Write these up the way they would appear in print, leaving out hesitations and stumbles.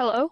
Hello?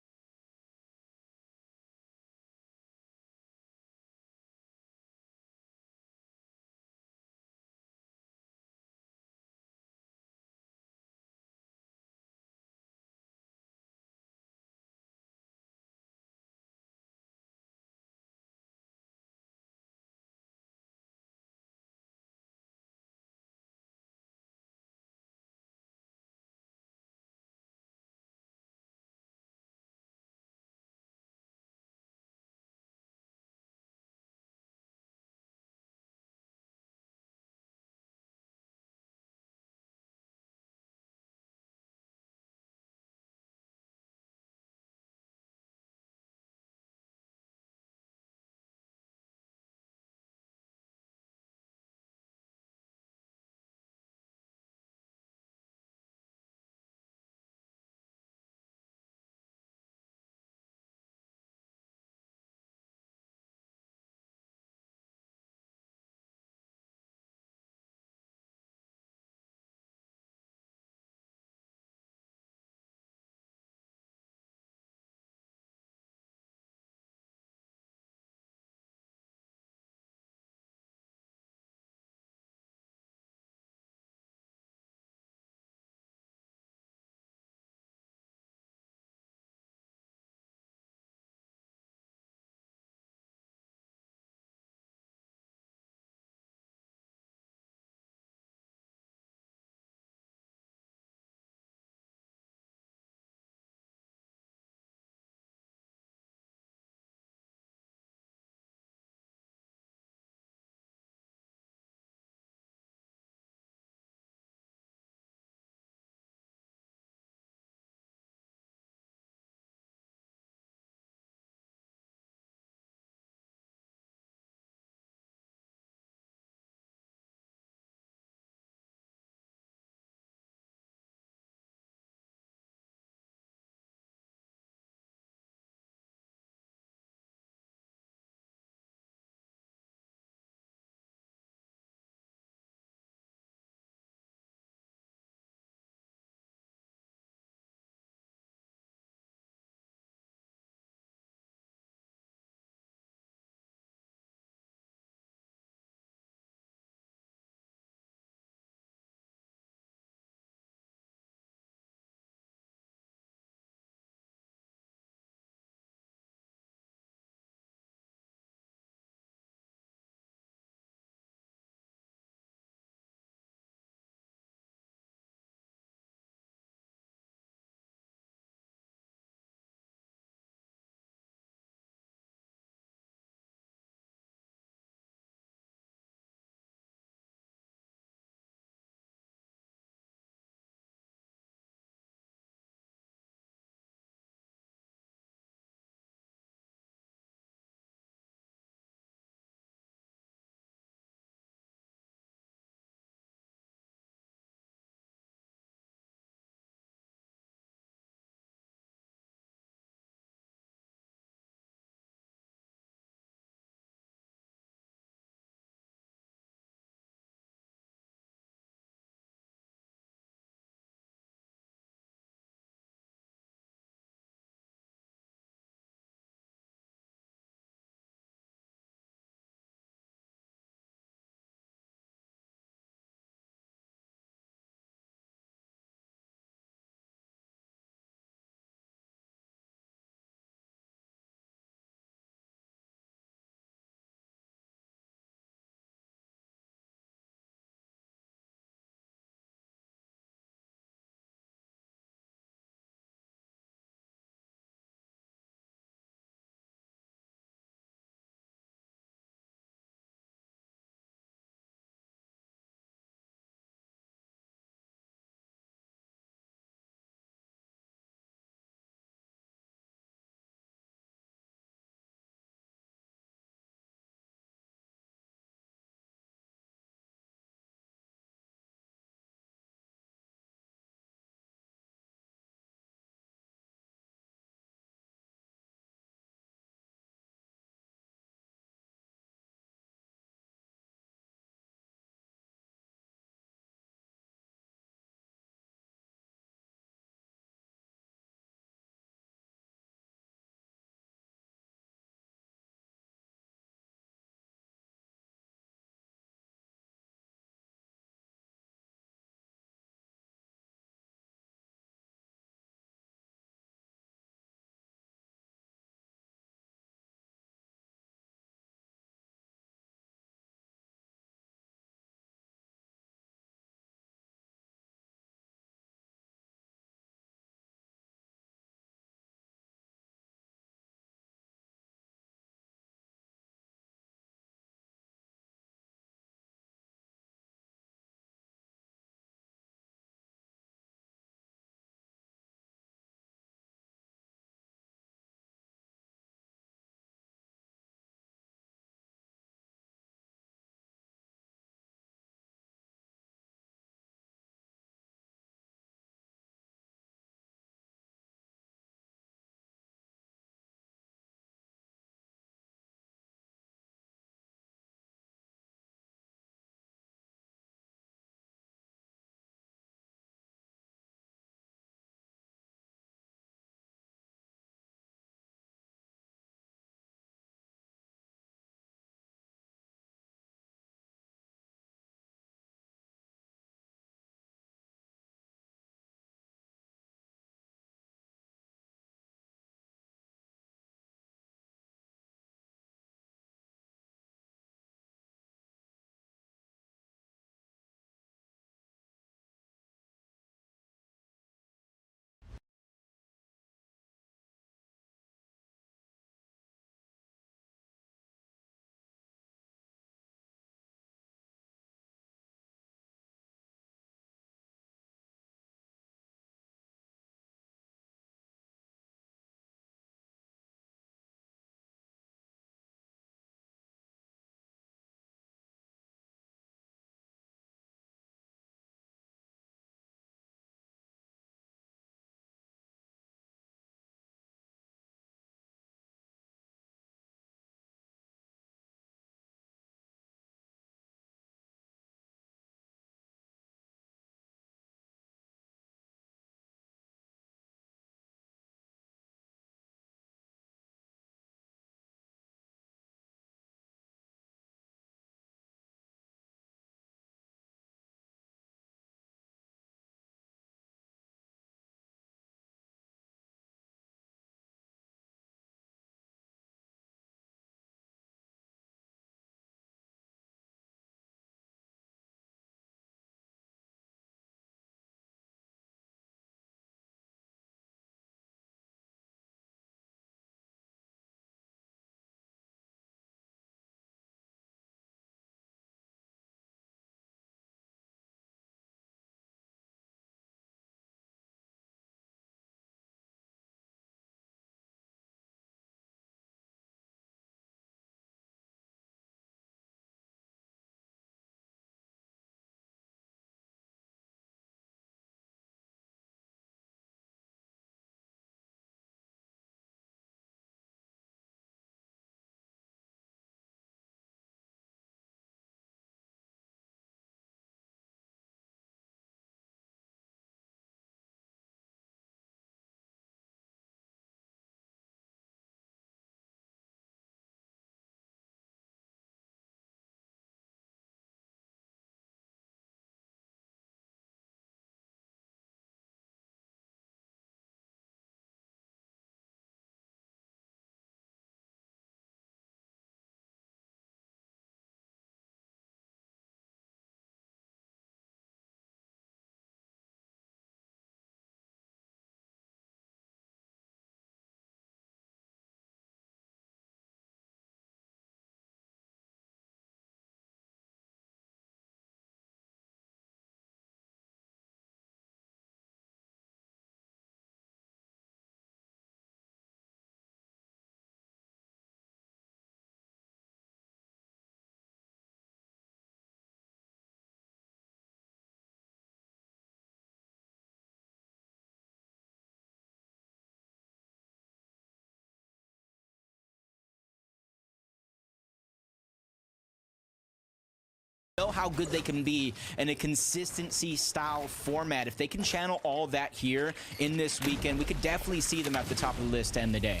know how good they can be in a consistency style format. If they can channel all that here in this weekend, we could definitely see them at the top of the list to end the day.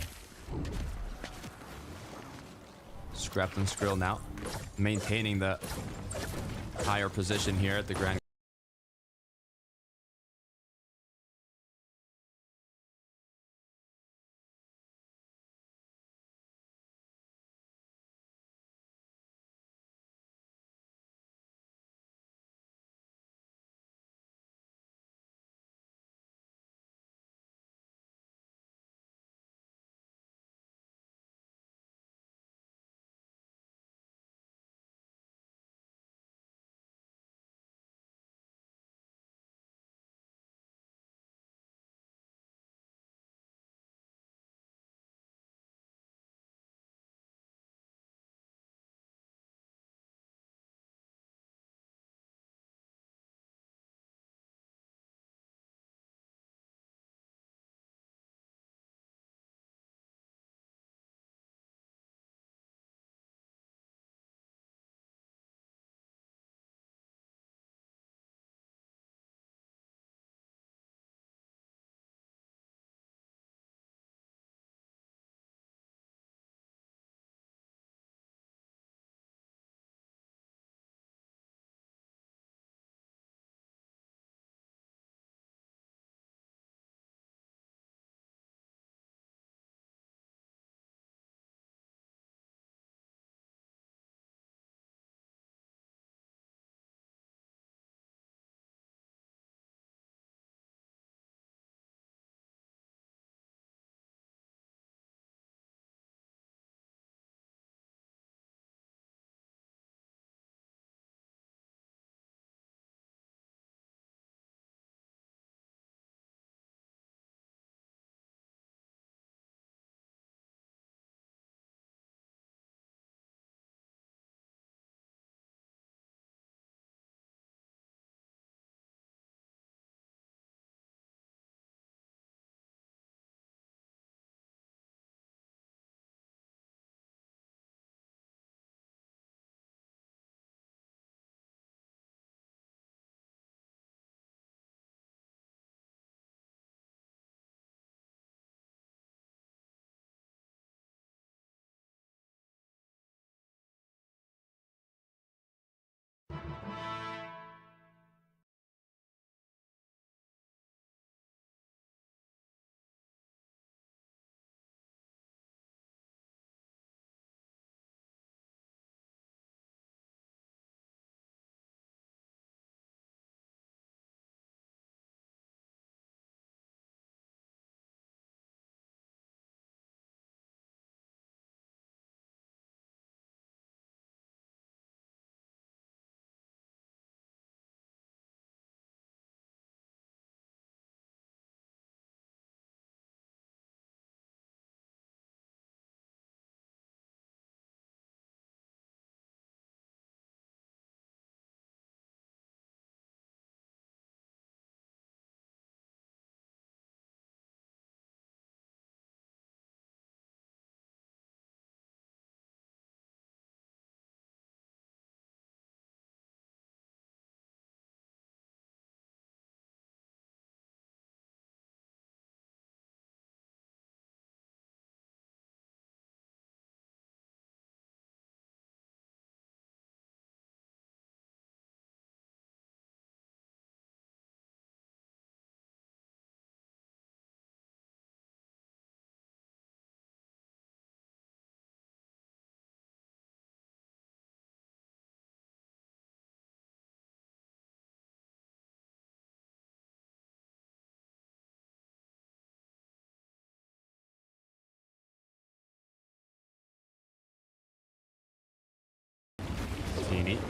Scrap and Skrill now maintaining the higher position here at the Grand.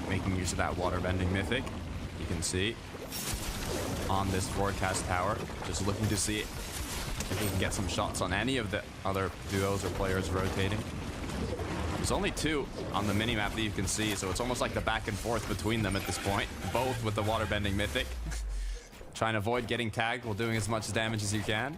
Making use of that water bending mythic. You can see on this forecast tower, just looking to see if he can get some shots on any of the other duos or players rotating. There's only two on the minimap that you can see, so it's almost like the back and forth between them at this point, both with the water bending mythic. Trying to avoid getting tagged while doing as much damage as you can.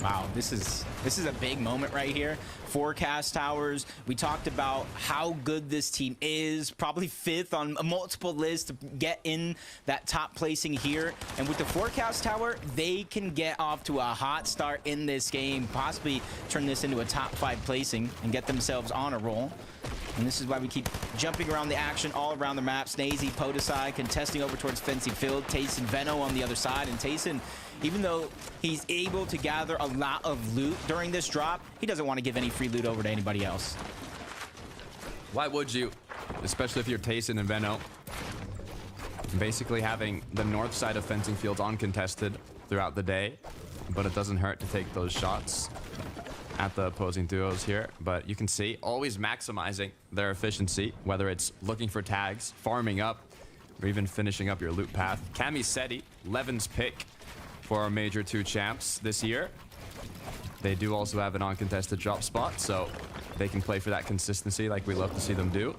Wow, this is a big moment right here. Forecast towers. We talked about how good this team is. Probably 5th on multiple lists to get in that top placing here. And with the forecast tower, they can get off to a hot start in this game. Possibly turn this into a top 5 placing and get themselves on a roll. And this is why we keep jumping around the action all around the map. Snazy, Podesai contesting over towards Fencing Field. Tayson, Veno on the other side. And Tayson, even though he's able to gather a lot of loot during this drop, he doesn't want to give any free loot over to anybody else. Why would you? Especially if you're Tayson and Veno. Basically having the north side of Fencing Fields uncontested throughout the day. But it doesn't hurt to take those shots at the opposing duos here. But you can see, always maximizing their efficiency, whether it's looking for tags, farming up, or even finishing up your loot path. Camiseti, Levin's pick for our Major 2 champs this year. They do also have an uncontested drop spot, so they can play for that consistency like we love to see them do.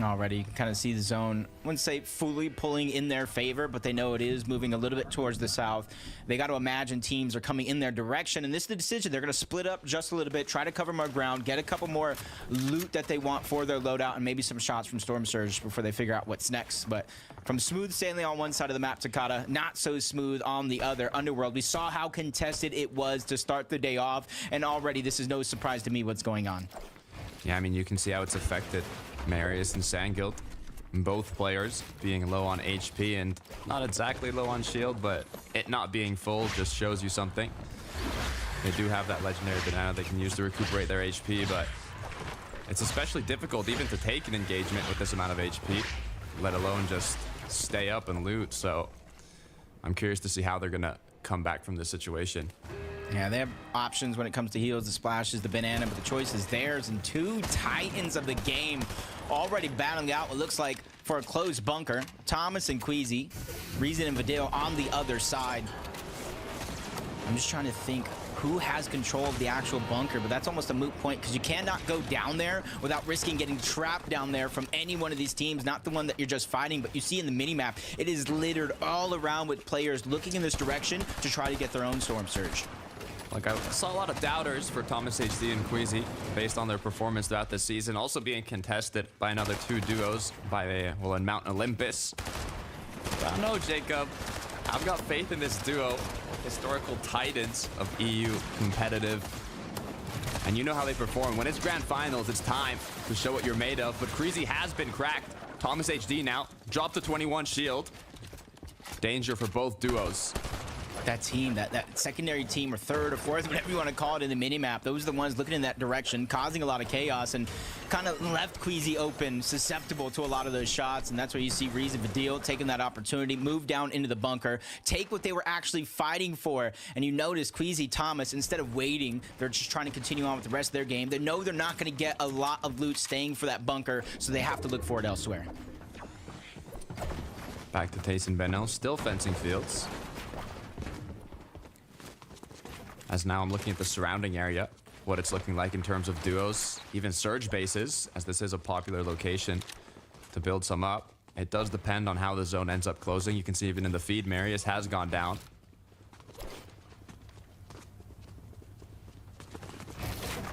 Already, you can kind of see the zone, I wouldn't say fully pulling in their favor, but they know it is moving a little bit towards the south. They got to imagine teams are coming in their direction, and this is the decision. They're going to split up just a little bit, try to cover more ground, get a couple more loot that they want for their loadout, and maybe some shots from Storm Surge before they figure out what's next. But from smooth sailing on one side of the map, Takata, not so smooth on the other. Underworld, we saw how contested it was to start the day off, and already this is no surprise to me what's going on. Yeah, I mean, you can see how it's affected Marius and Sandguild. Both players being low on HP and not exactly low on shield, but it not being full just shows you something. They do have that legendary banana they can use to recuperate their HP, but it's especially difficult even to take an engagement with this amount of HP, let alone just stay up and loot. So I'm curious to see how they're gonna come back from this situation. Yeah, they have options when it comes to heals, the splashes, the banana, but the choice is theirs. And 2 titans of the game already battling out what looks like for a closed bunker. Thomas and Queasy, Reason and Vidal on the other side. I'm just trying to think who has control of the actual bunker, but that's almost a moot point because you cannot go down there without risking getting trapped down there from any one of these teams, not the one that you're just fighting. But you see in the minimap, it is littered all around with players looking in this direction to try to get their own Storm Surge. Like, I saw a lot of doubters for Thomas HD and Queasy based on their performance throughout the season, also being contested by another 2 duos by, well, in Mount Olympus. But I don't know, Jacob. I've got faith in this duo, historical titans of EU competitive. And you know how they perform. When it's grand finals, it's time to show what you're made of. But Queasy has been cracked. Thomas HD now dropped to 21 shield. Danger for both duos. That team, that secondary team, or third or fourth, whatever you want to call it in the minimap, those are the ones looking in that direction, causing a lot of chaos, and kind of left Queasy open, susceptible to a lot of those shots. And that's where you see Reason Vidal taking that opportunity, move down into the bunker, take what they were actually fighting for. And you notice Queasy, Thomas, instead of waiting, they're just trying to continue on with the rest of their game. They know they're not going to get a lot of loot staying for that bunker, so they have to look for it elsewhere. Back to Tayson Benel, still fencing fields. As now I'm looking at the surrounding area, what it's looking like in terms of duos, even surge bases, as this is a popular location to build some up. It does depend on how the zone ends up closing. You can see even in the feed, Marius has gone down.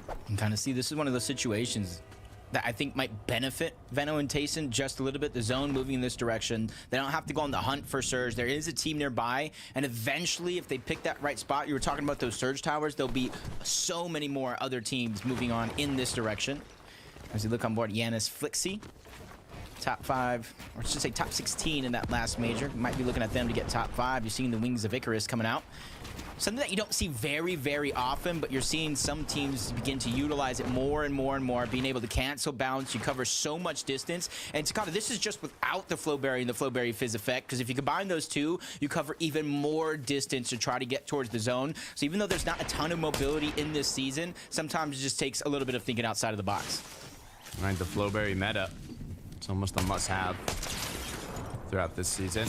You can kind of see this is one of those situations that I think might benefit Veno and Tayson just a little bit. The zone moving in this direction. They don't have to go on the hunt for Surge. There is a team nearby, and eventually, if they pick that right spot, you were talking about those Surge towers, there'll be so many more other teams moving on in this direction. As you look on board, Yanis Flixie, top 5, or I should say top 16 in that last major. You might be looking at them to get top 5. You're seeing the Wings of Icarus coming out. Something that you don't see very, very often, but you're seeing some teams begin to utilize it more and more and more, being able to cancel bounce. You cover so much distance. And Takata, this is just without the Flowberry and the Flowberry Fizz effect, because if you combine those two, you cover even more distance to try to get towards the zone. So even though there's not a ton of mobility in this season, sometimes it just takes a little bit of thinking outside of the box. All right, the Flowberry meta. It's almost a must-have throughout this season.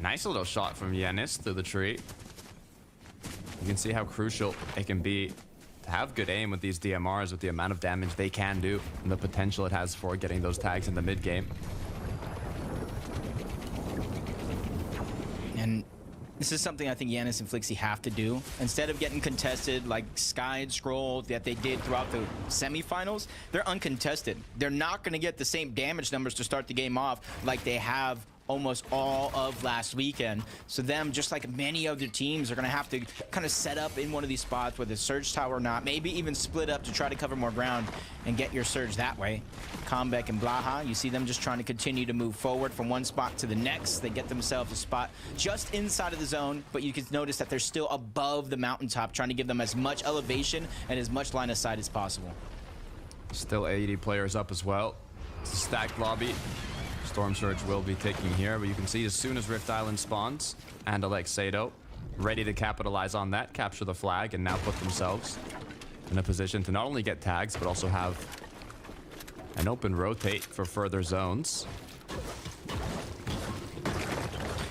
Nice little shot from Yanis through the tree. You can see how crucial it can be to have good aim with these DMRs, with the amount of damage they can do and the potential it has for getting those tags in the mid game. And This is something I think Yanis and Flixie have to do. Instead of getting contested like Sky and Scroll that they did throughout the semifinals, they're uncontested. They're not going to get the same damage numbers to start the game off like they have almost all of last weekend. So them, just like many other teams, are going to have to kind of set up in one of these spots, whether it's Surge Tower or not, maybe even split up to try to cover more ground and get your Surge that way. Comeback and Blaha, you see them just trying to continue to move forward from one spot to the next. They get themselves a spot just inside of the zone, but you can notice that they're still above the mountaintop, trying to give them as much elevation and as much line of sight as possible. Still 80 players up as well. It's a stacked lobby. Storm Surge will be taking here, but you can see as soon as Rift Island spawns, and Alexado ready to capitalize on that, capture the flag, and now put themselves in a position to not only get tags, but also have an open rotate for further zones.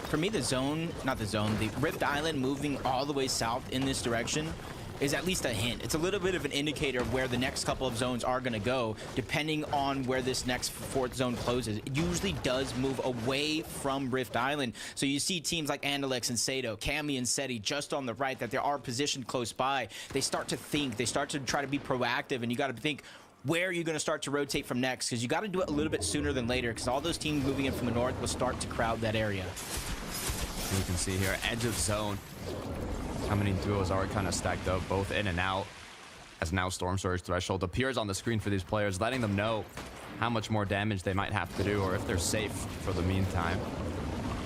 For me, the Rift Island moving all the way south in this direction is at least a hint. It's a little bit of an indicator of where the next couple of zones are going to go, depending on where this next fourth zone closes. It usually does move away from Rift Island. So you see teams like Andalex and Sado, Cammy and Seti just on the right that they are positioned close by. They start to think, they start to try to be proactive, and you got to think, where are you going to start to rotate from next? Because you got to do it a little bit sooner than later, because all those teams moving in from the north will start to crowd that area. You can see here, edge of zone. How many duos are kind of stacked up, both in and out, as now Storm Surge Threshold appears on the screen for these players, letting them know how much more damage they might have to do, or if they're safe for the meantime.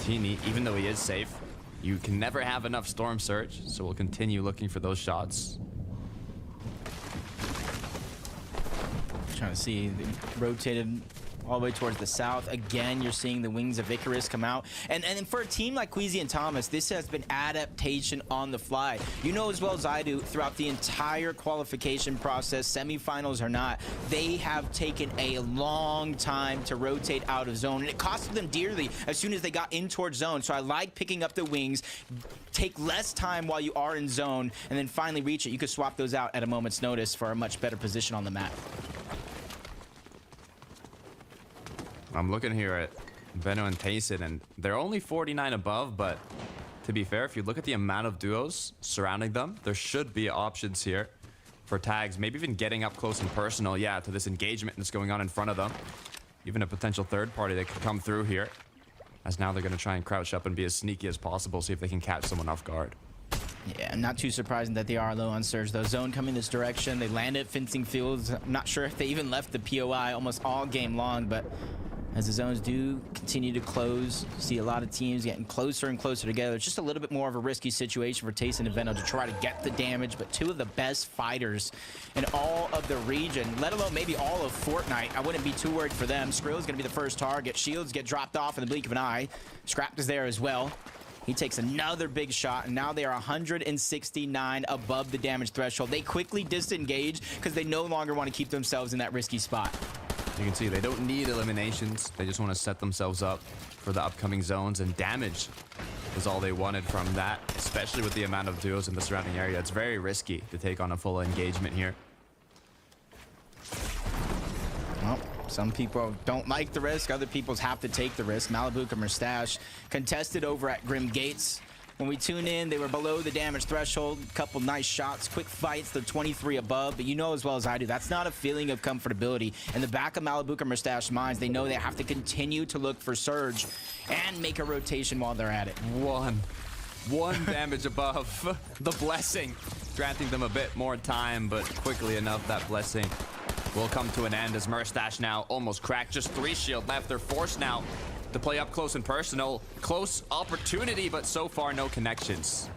Teeny, even though he is safe, you can never have enough Storm Surge, so we'll continue looking for those shots. Trying to see, they rotated all the way towards the south. Again, you're seeing the Wings of Icarus come out. And for a team like Queasy and Thomas, this has been adaptation on the fly. You know as well as I do, throughout the entire qualification process, semifinals or not, they have taken a long time to rotate out of zone. And it costed them dearly as soon as they got in towards zone. So I like picking up the Wings, take less time while you are in zone, and then finally reach it. You could swap those out at a moment's notice for a much better position on the map. I'm looking here at Veno and Tayson, and they're only 49 above, but to be fair, if you look at the amount of duos surrounding them, there should be options here for tags, maybe even getting up close and personal, yeah, to this engagement that's going on in front of them. Even a potential third party that could come through here, as now they're going to try and crouch up and be as sneaky as possible, see if they can catch someone off guard. Yeah, not too surprising that they are low on Surge, though. Zone coming this direction. They landed at Fencing Fields. I'm not sure if they even left the POI almost all game long, but as the zones do continue to close, you see a lot of teams getting closer and closer together. It's just a little bit more of a risky situation for Tayson and Veno to try to get the damage, but two of the best fighters in all of the region, let alone maybe all of Fortnite. I wouldn't be too worried for them. Skrill's going to be the first target. Shields get dropped off in the blink of an eye. Scrapped is there as well. He takes another big shot, and now they are 169 above the damage threshold. They quickly disengage because they no longer want to keep themselves in that risky spot. You can see they don't need eliminations. They just want to set themselves up for the upcoming zones, and damage was all they wanted from that, especially with the amount of duos in the surrounding area. It's very risky to take on a full engagement here. Well, some people don't like the risk. Other people have to take the risk. Malibu and Mustache contested over at Grim Gates. When we tune in, they were below the damage threshold. A couple nice shots, quick fights. They're 23 above, but you know as well as I do, that's not a feeling of comfortability. In the back of Malibu and Mustache's minds, they know they have to continue to look for Surge and make a rotation while they're at it. One damage above the blessing, granting them a bit more time, but quickly enough, that blessing will come to an end as Mustache now almost cracked. Just 3 shield left. They're forced now to play up close and personal. Close opportunity, but so far no connections.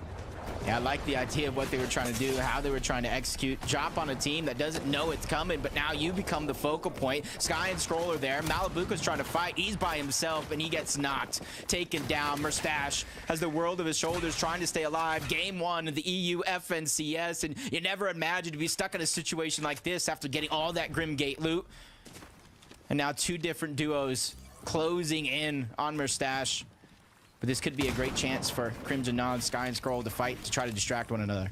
Yeah, I like the idea of what they were trying to do, how they were trying to execute. Drop on a team that doesn't know it's coming, but now you become the focal point. Sky and Scroll are there. Malibuca's trying to fight. He's by himself, and he gets knocked. Taken down. Mustache has the world of his shoulders trying to stay alive. Game 1 of the EU FNCS, and you never imagined to be stuck in a situation like this after getting all that Grim Gate loot. And now 2 different duos closing in on Mustache. But this could be a great chance for Crimson Nod, Sky and Scroll to fight to try to distract one another.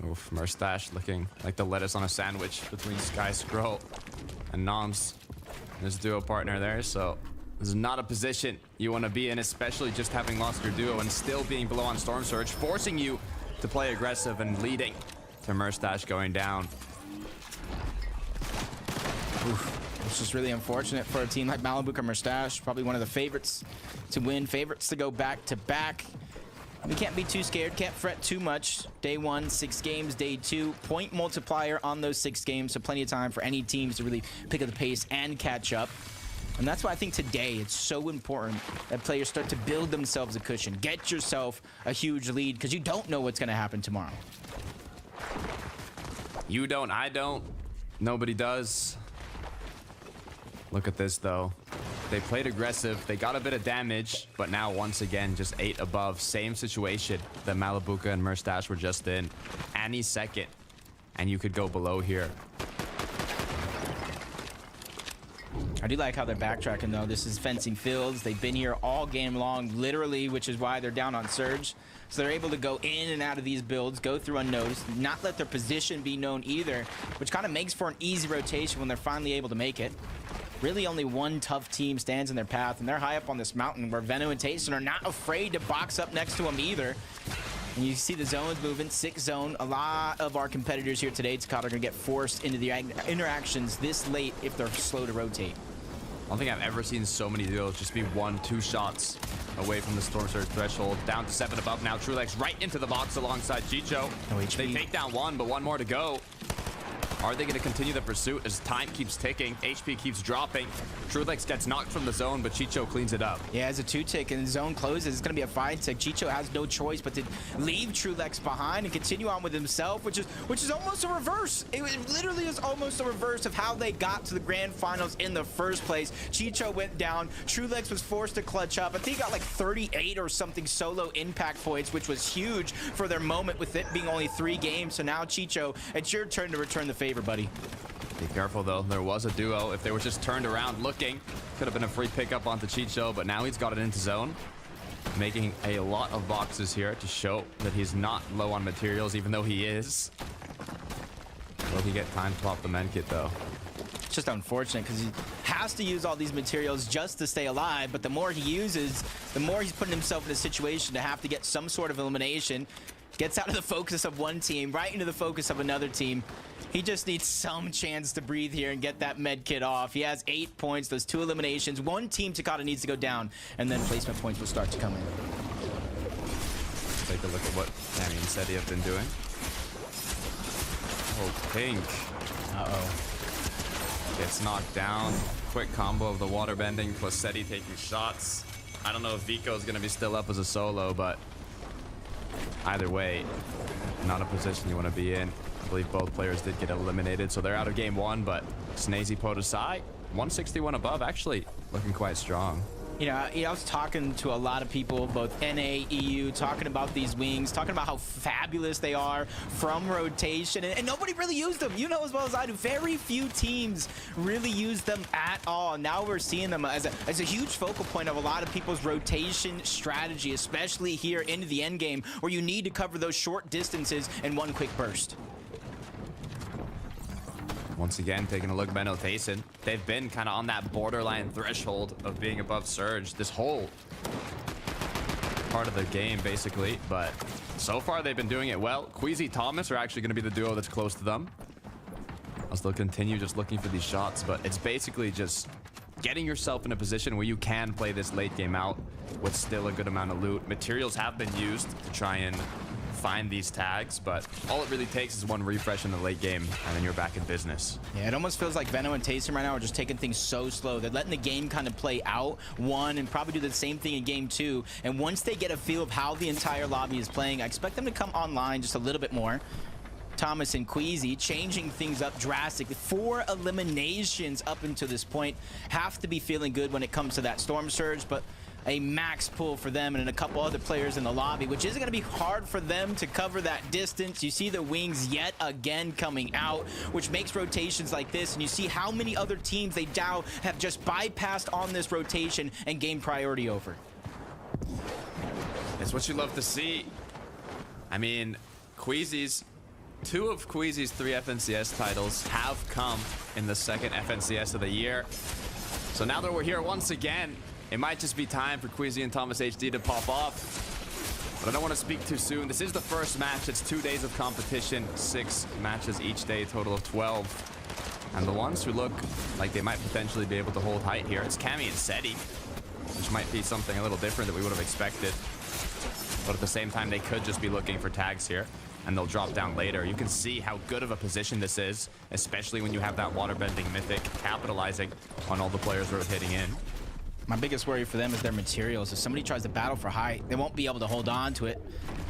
Oof, Mustache looking like the lettuce on a sandwich between Sky Scroll and Noms, his duo partner there. So This is not a position you want to be in, especially just having lost your duo and still being below on Storm Surge, forcing you to play aggressive and leading to Merstash going down. It's just really unfortunate for a team like Malibu or Merstash. Probably one of the favorites to win, favorites to go back to back. We can't be too scared, can't fret too much. Day 1, 6 games. Day 2, point multiplier on those 6 games, so plenty of time for any teams to really pick up the pace and catch up. And that's why I think today it's so important that players start to build themselves a cushion. Get yourself a huge lead, because you don't know what's going to happen tomorrow. You don't, I don't. Nobody does. Look at this, though. They played aggressive. They got a bit of damage, but now once again, just 8 above. Same situation that Malibuca and Merstash were just in. Any second, and you could go below here. I do like how they're backtracking, though. This is fencing fields. They've been here all game long, literally, which is why they're down on Surge. So they're able to go in and out of these builds, go through unnoticed, not let their position be known either, which kind of makes for an easy rotation when they're finally able to make it. Really only one tough team stands in their path, and they're high up on this mountain where Veno and Tayson are not afraid to box up next to them either. And you see the zones moving, 6 zone. A lot of our competitors here today, Takata, are going to get forced into the interactions this late if they're slow to rotate. I don't think I've ever seen so many duos just be 1-2 shots away from the Storm Surge threshold. Down to 7 above now. Trulex right into the box alongside Chicho. No HP. They take down 1, but 1 more to go. Are they going to continue the pursuit as time keeps ticking? HP keeps dropping. Trulex gets knocked from the zone, but Chicho cleans it up. Yeah, as a 2-tick and the zone closes, it's going to be a 5-tick. Chicho has no choice but to leave Trulex behind and continue on with himself, which is almost a reverse. It literally is almost a reverse of how they got to the grand finals in the first place. Chicho went down. Trulex was forced to clutch up. I think he got like 38 or something solo impact points, which was huge for their moment with it being only 3 games. So now, Chicho, it's your turn to return the favor, buddy. Be careful, though. There was a duo. If they were just turned around looking, could have been a free pickup onto Chicho, but now he's got it into zone, making a lot of boxes here to show that he's not low on materials, even though he is. Will he get time to pop the med kit, though? It's just unfortunate because he has to use all these materials just to stay alive, but the more he uses, the more he's putting himself in a situation to have to get some sort of elimination. Gets out of the focus of one team, right into the focus of another team. He just needs some chance to breathe here and get that med kit off. He has 8 points, those 2 eliminations. One team, Takata, needs to go down, and then placement points will start to come in. Take a look at what Tammy and Seti have been doing. Oh, Pink. Uh-oh. Gets knocked down. Quick combo of the water bending plus Seti taking shots. I don't know if Vico is going to be still up as a solo, but either way, not a position you want to be in. I believe both players did get eliminated, so they're out of game 1, but Snazy Podosai, 161 above, actually looking quite strong. You know, I was talking to a lot of people, both NA, EU, talking about these wings, talking about how fabulous they are from rotation, and nobody really used them. You know as well as I do, very few teams really use them at all. Now we're seeing them as a huge focal point of a lot of people's rotation strategy, especially here into the end game, where you need to cover those short distances in one quick burst. Once again, taking a look at Veno Tayson. They've been kind of on that borderline threshold of being above Surge this whole part of the game, basically. But so far, they've been doing it well. Queasy Thomas are actually going to be the duo that's close to them. I'll still continue just looking for these shots, but it's basically just getting yourself in a position where you can play this late game out with still a good amount of loot. Materials have been used to try and find these tags, but all it really takes is one refresh in the late game, and then you're back in business. Yeah, it almost feels like Veno and Tayson right now are just taking things so slow. They're letting the game kind of play out, one, and probably do the same thing in game 2. And once they get a feel of how the entire lobby is playing, I expect them to come online just a little bit more. Thomas and Queasy changing things up drastically. 4 eliminations up until this point. Have to be feeling good when it comes to that Storm Surge, but a max pull for them and a couple other players in the lobby, which isn't going to be hard for them to cover that distance. You see the wings yet again coming out, which makes rotations like this, and you see how many other teams they now have just bypassed on this rotation and gained priority over. It's what you love to see. I mean, Queasy's 2 of Queasy's 3 FNCS titles have come in the second FNCS of the year. So now that we're here once again, it might just be time for Queasy and Thomas HD to pop off. But I don't want to speak too soon. This is the first match. It's 2 days of competition, 6 matches each day, a total of 12. And the ones who look like they might potentially be able to hold height here, it's Cammy and Seti, which might be something a little different that we would have expected. But at the same time, they could just be looking for tags here, and they'll drop down later. You can see how good of a position this is, especially when you have that waterbending mythic capitalizing on all the players rotating in. My biggest worry for them is their materials. If somebody tries to battle for height, they won't be able to hold on to it.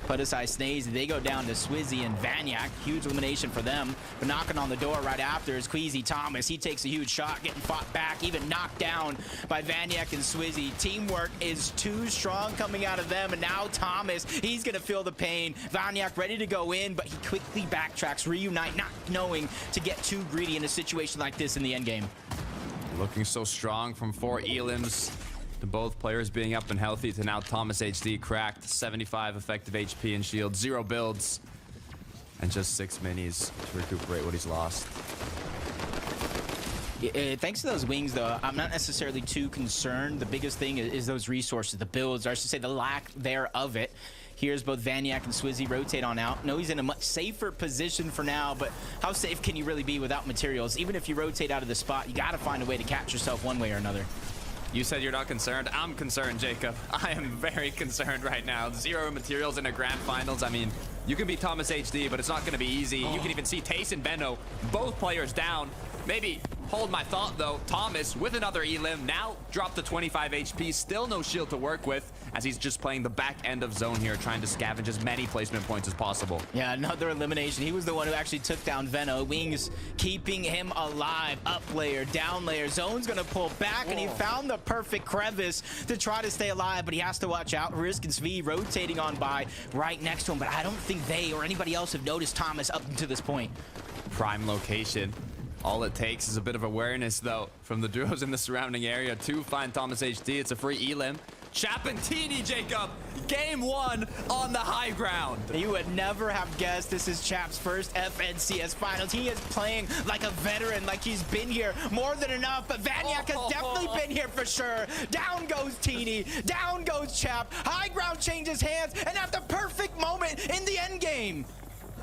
Put aside Snazy, they go down to Swizzy and Vanyak. Huge elimination for them. But knocking on the door right after is Queasy Thomas. He takes a huge shot, getting fought back, even knocked down by Vanyak and Swizzy. Teamwork is too strong coming out of them. And now Thomas, he's going to feel the pain. Vanyak ready to go in, but he quickly backtracks, reunite, not knowing to get too greedy in a situation like this in the endgame. Looking so strong from 4 elims to both players being up and healthy to now Thomas HD cracked. 75 effective HP and shield, 0 builds, and just 6 minis to recuperate what he's lost. Thanks to those wings, though, I'm not necessarily too concerned. The biggest thing is those resources, the builds, or I should say the lack thereof it. Here's both Vanyak and Swizzy rotate on out. No, he's in a much safer position for now, but how safe can you really be without materials? Even if you rotate out of the spot, you got to find a way to catch yourself one way or another. You said you're not concerned. I'm concerned, Jacob. I am very concerned right now. 0 materials in a grand finals. I mean, you can beat Thomas HD, but it's not going to be easy. You can even see Tace and Benno, both players down. Maybe hold my thought, though. Thomas, with another elim, now dropped to 25 HP. Still no shield to work with, as he's just playing the back end of zone here, trying to scavenge as many placement points as possible. Yeah, another elimination. He was the one who actually took down Venno. Wings keeping him alive. Up layer, down layer. Zone's going to pull back, and he found the perfect crevice to try to stay alive, but he has to watch out. Risk and Svi rotating on by right next to him, but I don't think they or anybody else have noticed Thomas up to this point. Prime location. All it takes is a bit of awareness, though, from the duos in the surrounding area to find Thomas HD. It's a free elim. Chapantini, Jacob, game 1 on the high ground. You would never have guessed this is Chap's first FNCS finals. He is playing like a veteran, like he's been here more than enough, but Vanyak has definitely been here for sure. Down goes Teeny, down goes Chap. High ground changes hands, and at the perfect moment in the end game.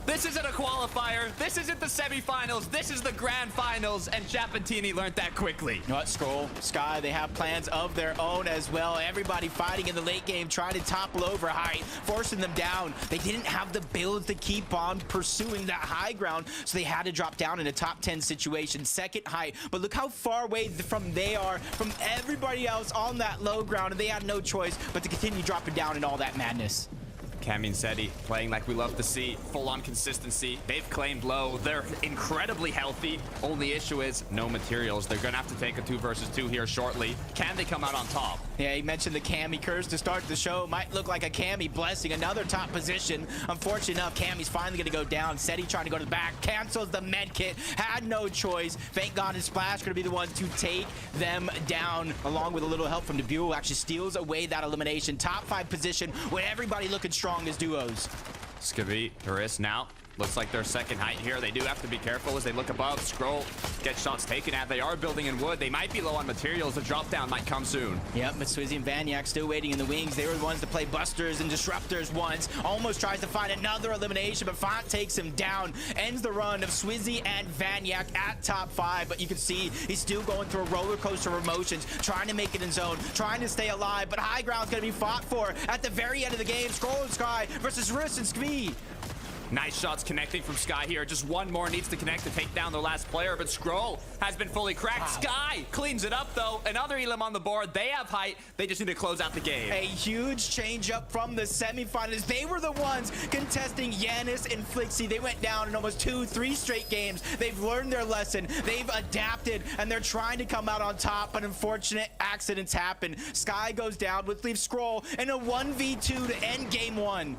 This isn't a qualifier. This isn't the semifinals. This is the grand finals, and Chapantini learned that quickly. You know what, Scroll, Sky, they have plans of their own as well. Everybody fighting in the late game, trying to topple over height, forcing them down. They didn't have the builds to keep on pursuing that high ground, so they had to drop down in a top 10 situation. Second height, but look how far away from they are from everybody else on that low ground, and they had no choice but to continue dropping down in all that madness. Cammy and Seti playing like we love to see, full-on consistency. They've claimed low. They're incredibly healthy. Only issue is no materials. They're gonna have to take a 2 versus 2 here shortly. Can they come out on top? Yeah, he mentioned the Cammy curse to start the show. Might look like a Cammy blessing. Another top position. Unfortunately enough, Cammy's finally gonna go down. Seti trying to go to the back, cancels the med kit, had no choice. Thank God and Splash gonna be the ones to take them down, along with a little help from Debuel, who actually steals away that elimination. Top 5 position with everybody looking strong as duos. Skavit, Haris now. Looks like their second height here. They do have to be careful as they look above. Scroll, get shots taken at. They are building in wood. They might be low on materials. The drop down might come soon. Yep, but Swizzy and Vanyak still waiting in the wings. They were the ones to play busters and disruptors once. Almost tries to find another elimination, but Font takes him down. Ends the run of Swizzy and Vanyak at top 5, but you can see he's still going through a roller coaster of emotions, trying to make it in zone, trying to stay alive, but high ground's gonna be fought for at the very end of the game. Scroll and Sky versus Riss and Skvi. Nice shots connecting from Sky here. Just one more needs to connect to take down the last player, but Scroll has been fully cracked. Wow. Sky cleans it up, though. Another elim on the board. They have height. They just need to close out the game. A huge change up from the semifinals. They were the ones contesting Yanis and Flixie. They went down in almost 2-3 straight games. They've learned their lesson. They've adapted, and they're trying to come out on top, but unfortunate accidents happen. Sky goes down, which leaves Scroll in a 1v2 to end game 1.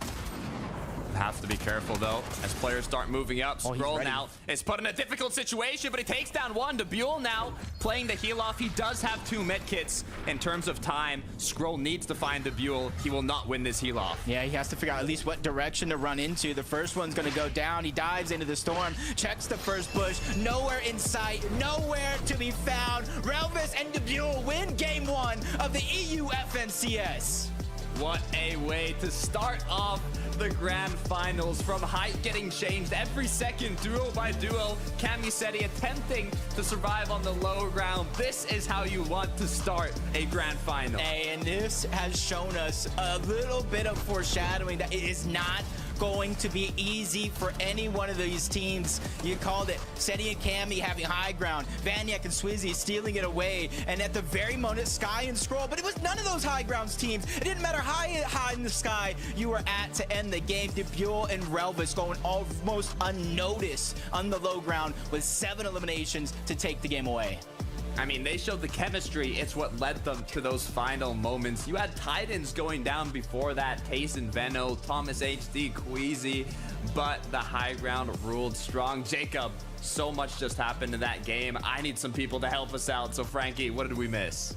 Have to be careful though, as players start moving up. Scroll now is put in a difficult situation, but he takes down one. Buell now playing the heal off. He does have 2 med kits in terms of time. Scroll needs to find Buell. He will not win this heal off. Yeah, he has to figure out at least what direction to run into. The first one's gonna go down. He dives into the storm, checks the first bush, nowhere in sight, nowhere to be found. Relvis and Buell win game 1 of the EU FNCS. What a way to start off the grand finals, from height getting changed every second, duo by duo. Camiseti attempting to survive on the low ground. This is how you want to start a grand final. Hey, and this has shown us a little bit of foreshadowing that it is not going to be easy for any one of these teams. You called it. Seti and Cammy having high ground. Vaniac and Swizzy stealing it away. And at the very moment, Sky and Scroll. But it was none of those high grounds teams. It didn't matter how high in the sky you were at to end the game. Buell and Relvis going almost unnoticed on the low ground with 7 eliminations to take the game away. I mean, they showed the chemistry. It's what led them to those final moments. You had Titans going down before that. Tayson, Veno, Thomas HD, Queasy, but the high ground ruled strong. Jacob, so much just happened in that game. I need some people to help us out. So, Frankie, what did we miss?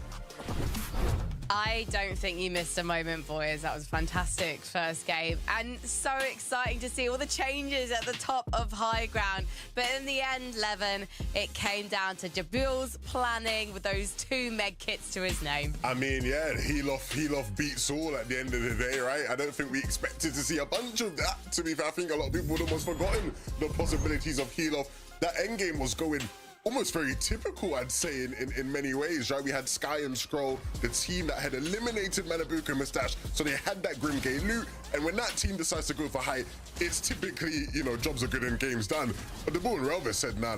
I don't think you missed a moment, boys. That was a fantastic first game. And so exciting to see all the changes at the top of high ground. But in the end, Levin, it came down to Jabil's planning with those 2 med kits to his name. I mean, yeah, heal off beats all at the end of the day, right? I don't think we expected to see a bunch of that. To be fair, I think a lot of people had almost forgotten the possibilities of heal off. That endgame was going almost very typical, I'd say, in many ways, right? We had Sky and Scroll, the team that had eliminated Malibuka and Mustache, so they had that Grim Gate loot, and when that team decides to go for height, it's typically, you know, jobs are good and games done. But the Bull and Relvis said, nah,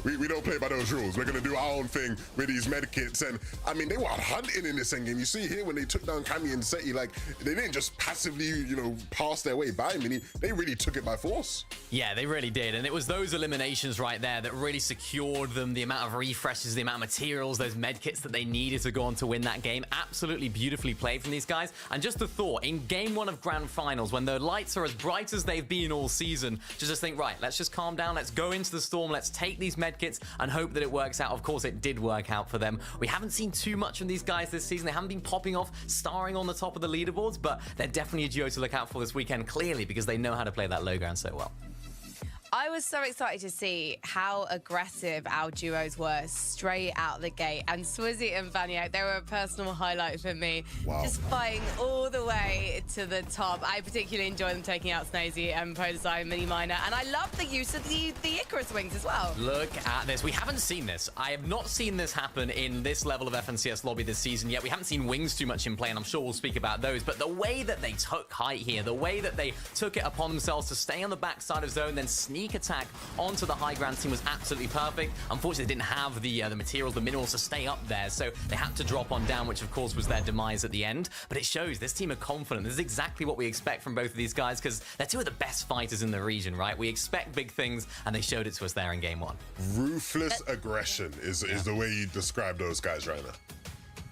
we don't play by those rules. We're gonna do our own thing with these med kits, and I mean, they were hunting in this endgame. You see here when they took down Cammy and Seti, like, they didn't just passively, you know, pass their way by Mini, they really took it by force. Yeah, they really did, and it was those eliminations right there that really secured them, the amount of refreshes, the amount of materials, those med kits that they needed to go on to win that game. Absolutely beautifully played from these guys. And just the thought, in game 1 of grand finals, when the lights are as bright as they've been all season, just think, right, let's just calm down, let's go into the storm, let's take these med kits and hope that it works out. Of course, it did work out for them. We haven't seen too much from these guys this season. They haven't been popping off, starring on the top of the leaderboards, but they're definitely a duo to look out for this weekend, clearly, because they know how to play that low ground so well. I was so excited to see how aggressive our duos were straight out the gate. And Swizzy and Vaniac, they were a personal highlight for me. Wow. Just fighting all the way to the top. I particularly enjoy them taking out Snazy and Podesai Mini Miner. And I love the use of the Icarus wings as well. Look at this. We haven't seen this. I have not seen this happen in this level of FNCS lobby this season yet. We haven't seen wings too much in play, and I'm sure we'll speak about those. But the way that they took height here, the way that they took it upon themselves to stay on the backside of zone, then sneak attack onto the high ground team was absolutely perfect. Unfortunately, they didn't have the materials, the minerals to stay up there, so they had to drop on down, which of course was their demise at the end. But it shows this team are confident. This is exactly what we expect from both of these guys, because they're 2 of the best fighters in the region, right? We expect big things, and they showed it to us there in game 1. Ruthless aggression is the way you describe those guys right now.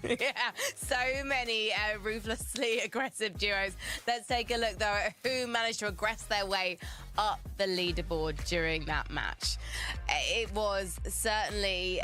Yeah, so many ruthlessly aggressive duos. Let's take a look, though, at who managed to aggress their way up the leaderboard during that match. It was certainly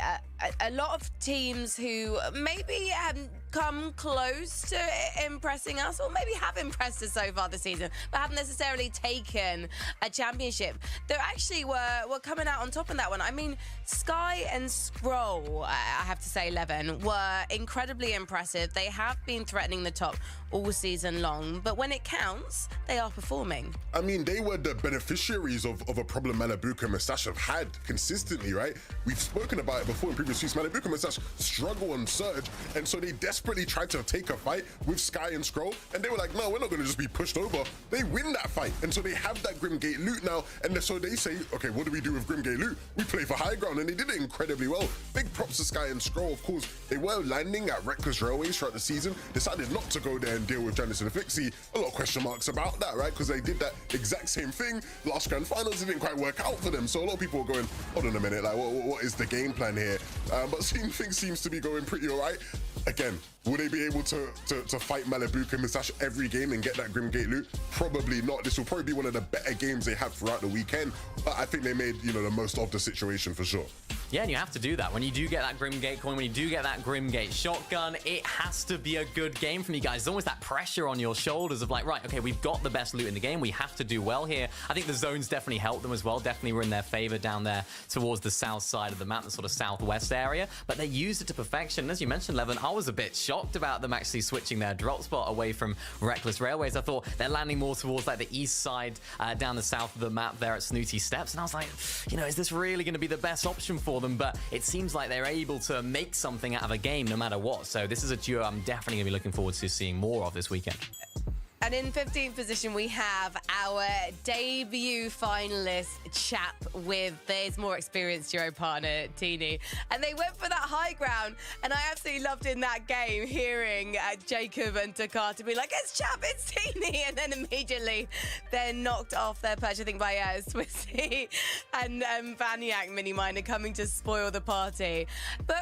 a lot of teams who maybe hadn't come close to impressing us, or maybe have impressed us so far this season, but haven't necessarily taken a championship. They actually were coming out on top of that one. I mean, Sky and Scroll, I have to say, Levin, were incredibly impressive. They have been threatening the top all season long, but when it counts, they are performing. I mean, they were the beneficiaries of a problem Malibuka and Mustache have had consistently, right? We've spoken about it before in previous weeks. Malibuka and Mustache struggle on Surge, and so they desperately tried to take a fight with Sky and Scroll, and they were like, no, we're not going to just be pushed over. They win that fight, and so they have that Grim Gate loot now, and so they say, okay, what do we do with Grim Gate loot? We play for high ground, and they did it incredibly well. Big props to Sky and Scroll, of course. They were landing at Reckless Railways throughout the season, decided not to go there and deal with Janice and Fixie. A lot of question marks about that, right? Because they did that exact same thing. Last grand finals, it didn't quite work out for them. So a lot of people were going, hold on a minute, like, what is the game plan here? But things seems to be going pretty all right. again, will they be able to fight Malibu and Misash every game and get that Grimgate loot? Probably not. This will probably be one of the better games they have throughout the weekend, but I think they made, you know, the most of the situation for sure. Yeah, and you have to do that. When you do get that Grimgate coin, when you do get that Grimgate shotgun, it has to be a good game from you guys. There's almost that pressure on your shoulders of like, right, okay, we've got the best loot in the game. We have to do well here. I think the zones definitely helped them as well. Definitely were in their favor down there towards the south side of the map, the sort of southwest area. But they used it to perfection. And as you mentioned, Levin, I was a bit shocked about them actually switching their drop spot away from Reckless Railways. I thought they're landing more towards like the east side down the south of the map there at Snooty Steps. And I was like, you know, is this really going to be the best option for them? But it seems like they're able to make something out of a game no matter what. So this is a duo I'm definitely going to be looking forward to seeing more of this weekend. And in 15th position, we have our debut finalist, Chap, with his more experienced duo partner, Teeny. And they went for that high ground. And I absolutely loved in that game hearing Jacob and Takata be like, it's Chap, it's Teeny. And then immediately they're knocked off their perch, I think, by Swissy and Vaniac Miniminer coming to spoil the party. But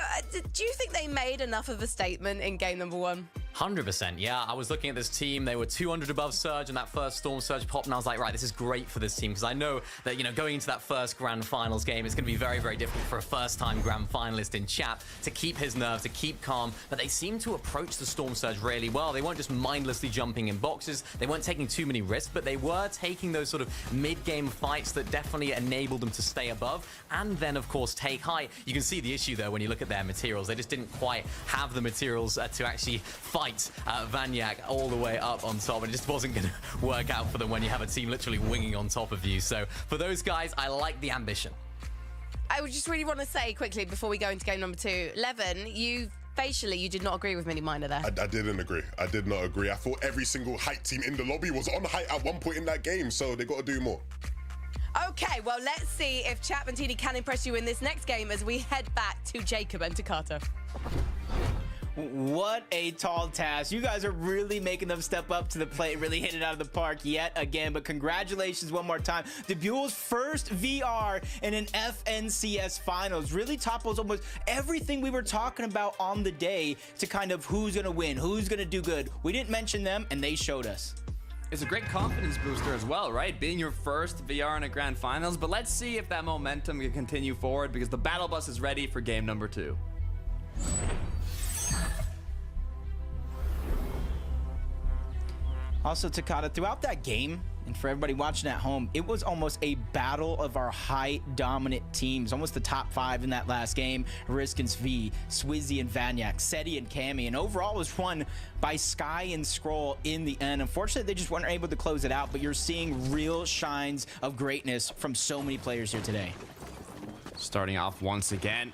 do you think they made enough of a statement in game number 1? 100%, yeah. I was looking at this team. They were 200 above Surge, and that first Storm Surge popped, and I was like, right, this is great for this team, because I know that, you know, going into that first Grand Finals game, it's going to be very, very difficult for a first-time Grand Finalist in Chap to keep his nerve, to keep calm, but they seem to approach the Storm Surge really well. They weren't just mindlessly jumping in boxes. They weren't taking too many risks, but they were taking those sort of mid-game fights that definitely enabled them to stay above, and then, of course, take high. You can see the issue, though, when you look at their materials. They just didn't quite have the materials to actually fight Vaniac all the way up on top. It just wasn't going to work out for them when you have a team literally winging on top of you. So for those guys, I like the ambition. I would just really want to say quickly before we go into game number 2, Levin, you did not agree with Miniminer there. I didn't agree. I did not agree. I thought every single height team in the lobby was on height at one point in that game, so they got to do more. Okay, well, let's see if Chap and Teeny can impress you in this next game as we head back to Jacob and Takata. What a tall task. You guys are really making them step up to the plate, really hit it out of the park yet again. But congratulations one more time. The Buell's first VR in an FNCS finals really topples almost everything we were talking about on the day to kind of who's going to win, who's going to do good. We didn't mention them, and they showed us. It's a great confidence booster as well, right? Being your first VR in a grand finals. But let's see if that momentum can continue forward, because the battle bus is ready for game number 2. Also, Takata, throughout that game, and for everybody watching at home, it was almost a battle of our height-dominant teams. Almost the top 5 in that last game. Riskins V, Swizzy and Vaniac, Seti and Cammy. And overall, it was won by Sky and Scroll in the end. Unfortunately, they just weren't able to close it out, but you're seeing real shines of greatness from so many players here today. Starting off once again,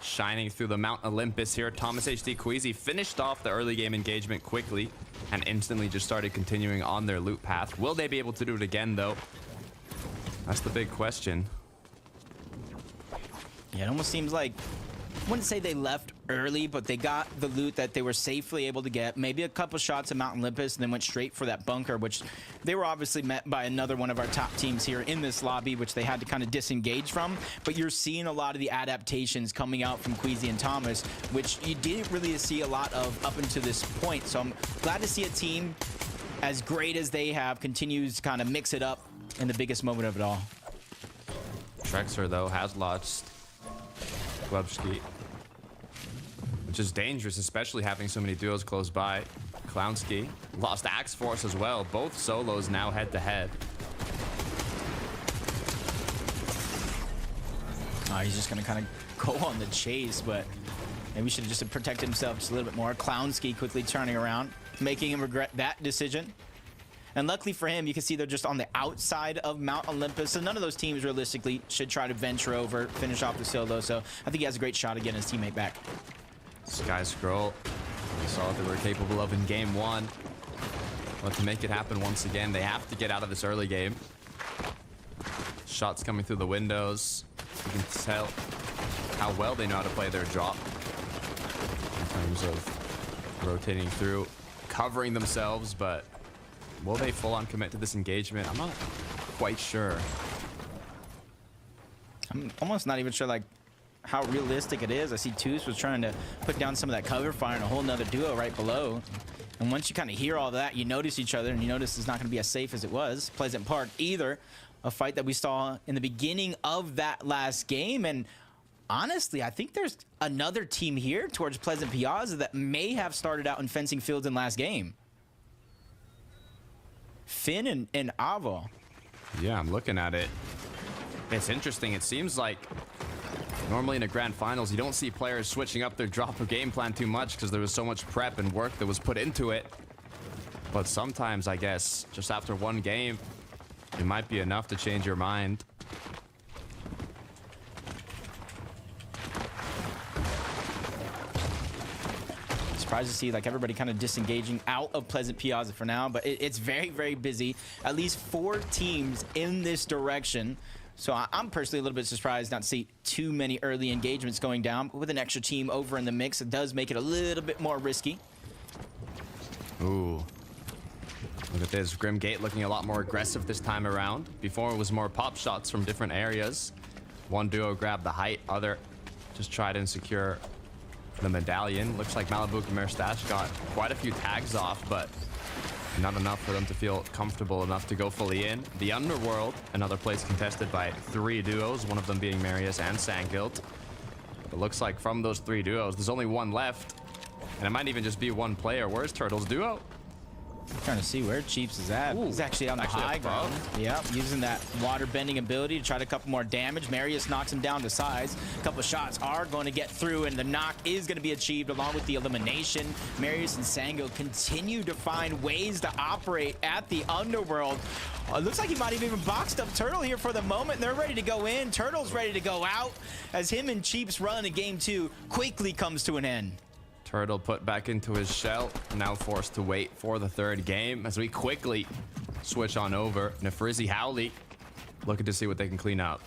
shining through the Mount Olympus here, Thomas HD Queasy finished off the early game engagement quickly and instantly just started continuing on their loot path. Will they be able to do it again, though? That's the big question. Yeah, it almost seems like, I wouldn't say they left early, but they got the loot that they were safely able to get. Maybe a couple shots at Mount Olympus and then went straight for that bunker, which they were obviously met by another one of our top teams here in this lobby, which they had to kind of disengage from. But you're seeing a lot of the adaptations coming out from Queasy and Thomas, which you didn't really see a lot of up until this point. So I'm glad to see a team as great as they have continues to kind of mix it up in the biggest moment of it all. Trexer, though, has lost Glubski, which is dangerous, especially having so many duos close by. Clownski lost Axe Force as well. Both solos now head-to-head. He's just going to kind of go on the chase, but maybe we should have just protected himself just a little bit more. Clownski quickly turning around, making him regret that decision. And luckily for him, you can see they're just on the outside of Mount Olympus. So none of those teams realistically should try to venture over, finish off the solo. So I think he has a great shot at getting his teammate back. Sky Scroll, we saw what they were capable of in game 1. But to make it happen once again, they have to get out of this early game. Shots coming through the windows. You can tell how well they know how to play their drop in terms of rotating through, covering themselves, but will they full-on commit to this engagement? I'm not quite sure. I'm almost not even sure, like, how realistic it is. I see Toos was trying to put down some of that cover fire and a whole nother duo right below. And once you kind of hear all that, you notice each other, and you notice it's not going to be as safe as it was. Pleasant Park either. A fight that we saw in the beginning of that last game. And honestly, I think there's another team here towards Pleasant Piazza that may have started out in fencing fields in last game. Finn and Avo. Yeah, I'm looking at it. It's interesting. It seems like normally in the grand finals, you don't see players switching up their drop of game plan too much because there was so much prep and work that was put into it. But sometimes, I guess, just after one game, it might be enough to change your mind. Surprised to see like everybody kind of disengaging out of Pleasant Piazza for now, but it's very, very busy. At least 4 teams in this direction. So I'm personally a little bit surprised not to see too many early engagements going down. But with an extra team over in the mix, it does make it a little bit more risky. Ooh. Look at this. Grim Gate looking a lot more aggressive this time around. Before it was more pop shots from different areas. One duo grabbed the height, other just tried and secure the medallion. Looks like Malibu and Merstash got quite a few tags off, but not enough for them to feel comfortable enough to go fully in. The Underworld, another place contested by 3 duos, one of them being Marius and Sandguild. It looks like from those 3 duos, there's only one left. And it might even just be one player. Where's Turtle's duo? Trying to see where Cheeps is at. Ooh, He's actually on the high ground. Yep, using that water bending ability to try to couple more damage. Marius knocks him down to size. A couple of shots are going to get through, and the knock is going to be achieved along with the elimination. Marius and Sango continue to find ways to operate at the Underworld. It looks like he might have even boxed up Turtle here for the moment. They're ready to go in. Turtle's ready to go out as him and Cheeps run in game 2 quickly comes to an end. Turtle put back into his shell, now forced to wait for the 3rd game as we quickly switch on over. Nefrizzi Howley looking to see what they can clean up.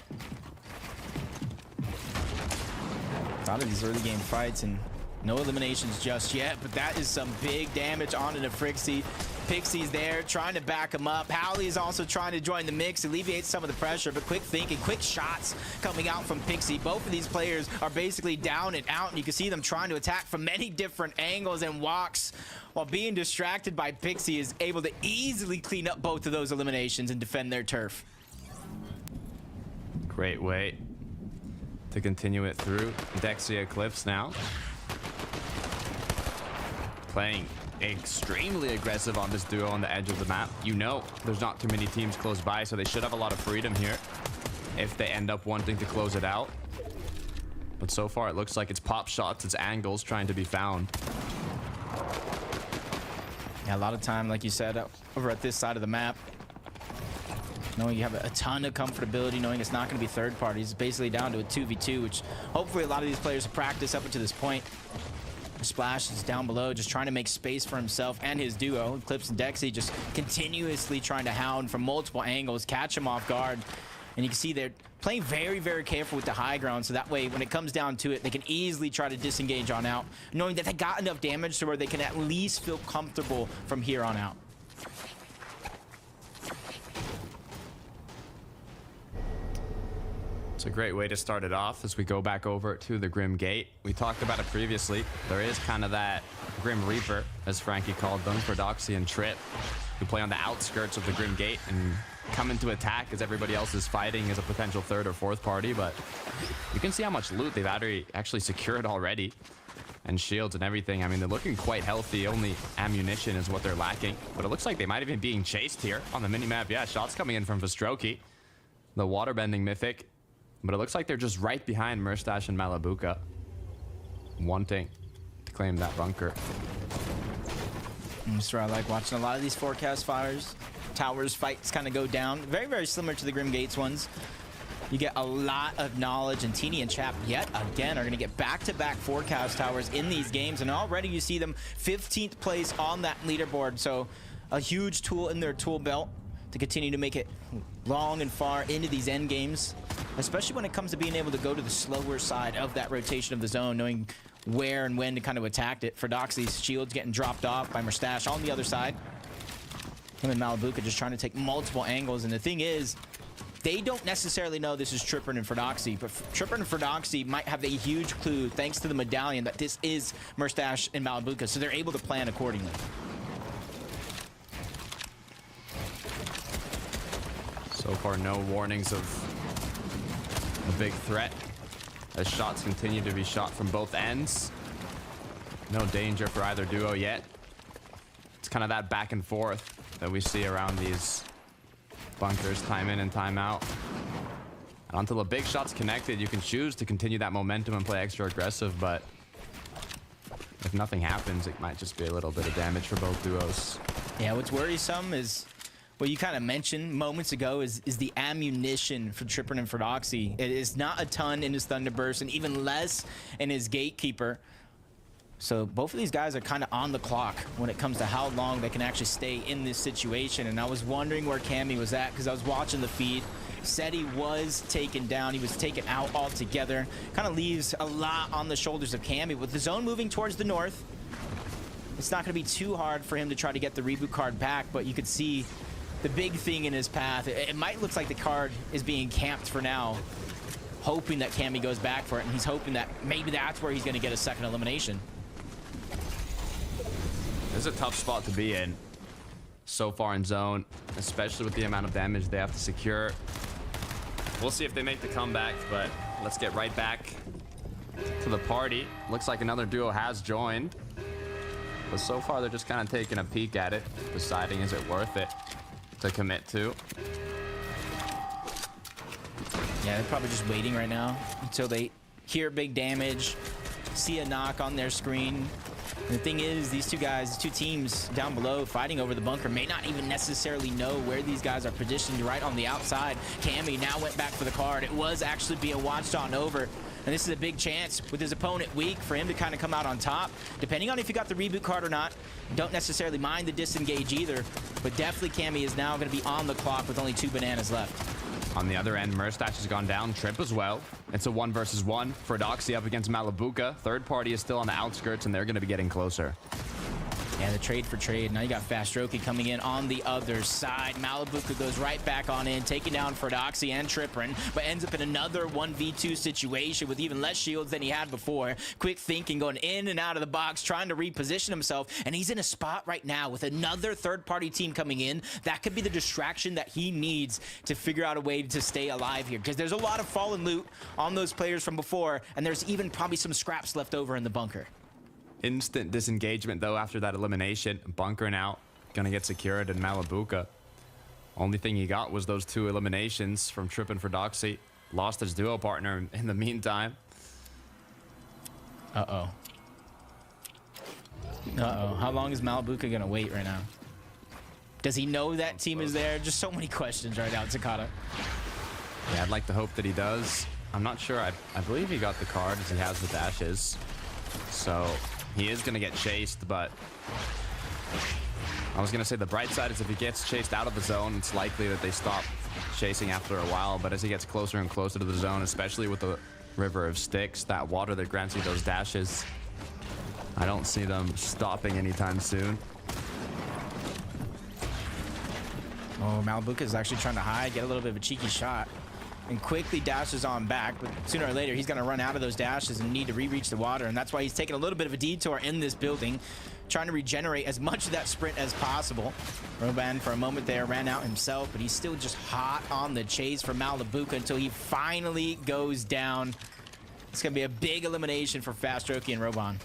A lot of these early game fights and no eliminations just yet, but that is some big damage onto Nefrizzi. Pixie's there trying to back him up. Howley is also trying to join the mix, alleviate some of the pressure, but quick thinking, quick shots coming out from Pixie. Both of these players are basically down and out, and you can see them trying to attack from many different angles, and Walks, while being distracted by Pixie, is able to easily clean up both of those eliminations and defend their turf. Great way to continue it through. Dexia Eclipse now playing extremely aggressive on this duo on the edge of the map. You know there's not too many teams close by, so they should have a lot of freedom here if they end up wanting to close it out. But so far it looks like it's pop shots, it's angles trying to be found. Yeah, a lot of time, like you said, over at this side of the map, knowing you have a ton of comfortability, knowing it's not going to be third parties. It's basically down to a 2v2, which hopefully a lot of these players have practiced up until this point. Splash is down below, just trying to make space for himself and his duo. Eclipse and Dexy just continuously trying to hound from multiple angles, catch him off guard. And you can see they're playing very, very careful with the high ground, so that way when it comes down to it, they can easily try to disengage on out, knowing that they got enough damage to where they can at least feel comfortable from here on out. It's a great way to start it off as we go back over to the Grim Gate. We talked about it previously. There is kind of that Grim Reaper, as Frankie called them, for Doxy and Trip, who play on the outskirts of the Grim Gate and come into attack as everybody else is fighting as a potential 3rd or 4th party. But you can see how much loot they've actually secured already, and shields and everything. I mean, they're looking quite healthy. Only ammunition is what they're lacking. But it looks like they might have been being chased here on the minimap. Yeah, shots coming in from Vostroki, the waterbending mythic. But it looks like they're just right behind Merstash and Malabuka, wanting to claim that bunker. That's where I like watching a lot of these forecast fires. Towers fights kind of go down. Very, very similar to the Grim Gates ones. You get a lot of knowledge, and Teeny and Chap yet again are going to get back-to-back forecast towers in these games, and already you see them 15th place on that leaderboard. So a huge tool in their tool belt to continue to make it long and far into these end games, especially when it comes to being able to go to the slower side of that rotation of the zone, knowing where and when to kind of attack it. For Doxy's shields getting dropped off by Merstash on the other side. Him and Malabuka just trying to take multiple angles, and the thing is, They don't necessarily know this is Tripper and Ferdoxy, but Tripper and Ferdoxy might have a huge clue, thanks to the medallion, that this is Merstash and Malabuka, so they're able to plan accordingly. So far, no warnings of a big threat, as shots continue to be shot from both ends. No danger for either duo yet. It's kind of that back and forth that we see around these bunkers, time in and time out. And until a big shot's connected, you can choose to continue that momentum and play extra aggressive, but if nothing happens, it might just be a little bit of damage for both duos. Yeah, what's worrisome is what you kind of mentioned moments ago is the ammunition for Tripper and Ferdoxy. It is not a ton in his Thunderburst and even less in his Gatekeeper. So both of these guys are kind of on the clock when it comes to how long they can actually stay in this situation. And I was wondering where Cammy was at because I was watching the feed. Said he was taken down. He was taken out altogether. Kind of leaves a lot on the shoulders of Cammy. With the zone moving towards the north, it's not going to be too hard for him to try to get the reboot card back, but you could see the big thing in his path. It might look like the card is being camped for now, hoping that Cammy goes back for it, and he's hoping that maybe that's where he's going to get a second elimination. This is a tough spot to be in so far in zone, especially with the amount of damage they have to secure. We'll see if they make the comeback, but let's get right back to the party. Looks like another duo has joined, but so far they're just kind of taking a peek at it, deciding is it worth it to commit to. Yeah, they're probably just waiting right now until they hear big damage, see a knock on their screen. And the thing is, these two guys, two teams down below fighting over the bunker may not even necessarily know where these guys are positioned right on the outside. Cammy now went back for the card. It was actually being watched on over. And this is a big chance with his opponent weak for him to kind of come out on top. Depending on if you got the reboot card or not, don't necessarily mind the disengage either. But definitely Cammy is now going to be on the clock with only 2 bananas left. On the other end, Merstash has gone down, Trip as well. It's a 1 versus 1. Ferdoxy up against Malabuka. Third party is still on the outskirts, and they're going to be getting closer. Yeah, the trade for trade. Now you got Fastroki coming in on the other side. Malabuka goes right back on in, taking down Ferdoxy and Tripperin, but ends up in another 1v2 situation with even less shields than he had before. Quick thinking, going in and out of the box, trying to reposition himself, and he's in a spot right now with another third-party team coming in. That could be the distraction that he needs to figure out a way to stay alive here, because there's a lot of fallen loot on those players from before, and there's even probably some scraps left over in the bunker. Instant disengagement, though, after that elimination. Bunkering out, gonna get secured, and Malabuka. Only thing he got was those 2 eliminations from Trip and Ferdoxy. Lost his duo partner in the meantime. Uh-oh. Uh-oh. How long is Malabuka gonna wait right now? Does he know that team is there? Just so many questions right now, Takata. Yeah, I'd like to hope that he does. I'm not sure. I believe he got the card as he has the dashes. So he is going to get chased, but I was going to say the bright side is if he gets chased out of the zone, it's likely that they stop chasing after a while. But as he gets closer and closer to the zone, especially with the river of sticks, that water that grants you those dashes, I don't see them stopping anytime soon. Oh, Malabuka is actually trying to hide, get a little bit of a cheeky shot, and quickly dashes on back, but sooner or later he's going to run out of those dashes and need to re-reach the water, and that's why he's taking a little bit of a detour in this building, trying to regenerate as much of that sprint as possible. Roban for a moment there ran out himself, but he's still just hot on the chase for Malabuka until he finally goes down. It's going to be a big elimination for Fastroki and Roban.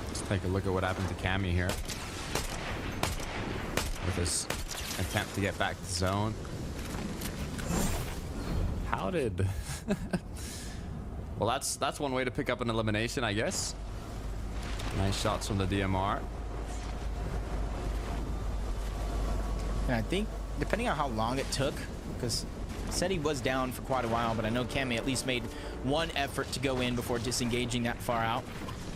Let's take a look at what happened to Cammy here with this attempt to get back to zone. How did... Well, that's one way to pick up an elimination, I guess. Nice shots from the DMR. And I think, depending on how long it took, because said he was down for quite a while, but I know Cammy at least made one effort to go in before disengaging that far out.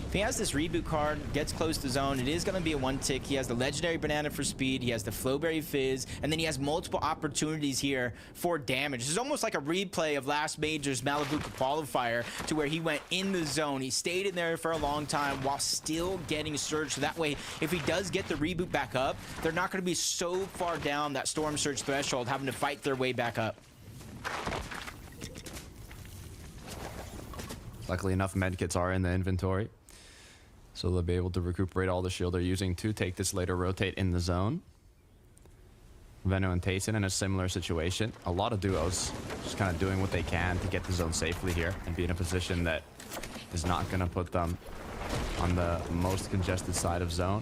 I he has this reboot card, gets close to zone, it is going to be a one tick. He has the legendary banana for speed, he has the flowberry fizz, and then he has multiple opportunities here for damage. This is almost like a replay of last major's Malibuca qualifier, to where he went in the zone, he stayed in there for a long time while still getting surge. So that way, if he does get the reboot back up, they're not going to be so far down that storm surge threshold, having to fight their way back up. Luckily enough, medkits are in the inventory, so they'll be able to recuperate all the shield they're using to take this later rotate in the zone. Veno and Tayson in a similar situation. A lot of duos just kind of doing what they can to get the zone safely here and be in a position that is not going to put them on the most congested side of zone.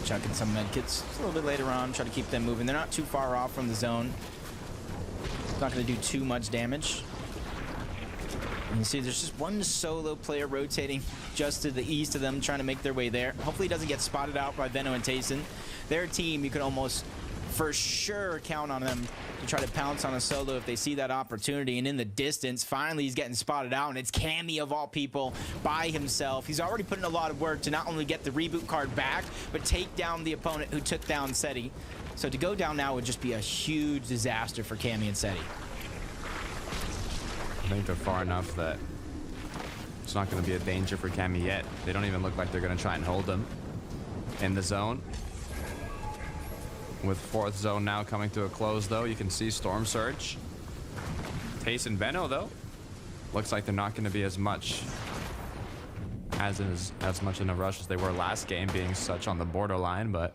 Chucking some medkits a little bit later on, try to keep them moving. They're not too far off from the zone. It's not going to do too much damage. And you see there's just one solo player rotating just to the east of them, trying to make their way there. Hopefully he doesn't get spotted out by Veno and Tayson. Their team, you can almost for sure count on them to try to pounce on a solo if they see that opportunity. And in the distance, finally he's getting spotted out, and it's Cammy of all people by himself. He's already put in a lot of work to not only get the reboot card back, but take down the opponent who took down Seti. So to go down now would just be a huge disaster for Cammy and Seti. I think they're far enough that it's not going to be a danger for Cammy yet. They don't even look like they're going to try and hold them in the zone. With fourth zone now coming to a close, though, you can see Storm Surge. Tace and Veno, though, looks like they're not going to be as much in a rush as they were last game, being such on the borderline, but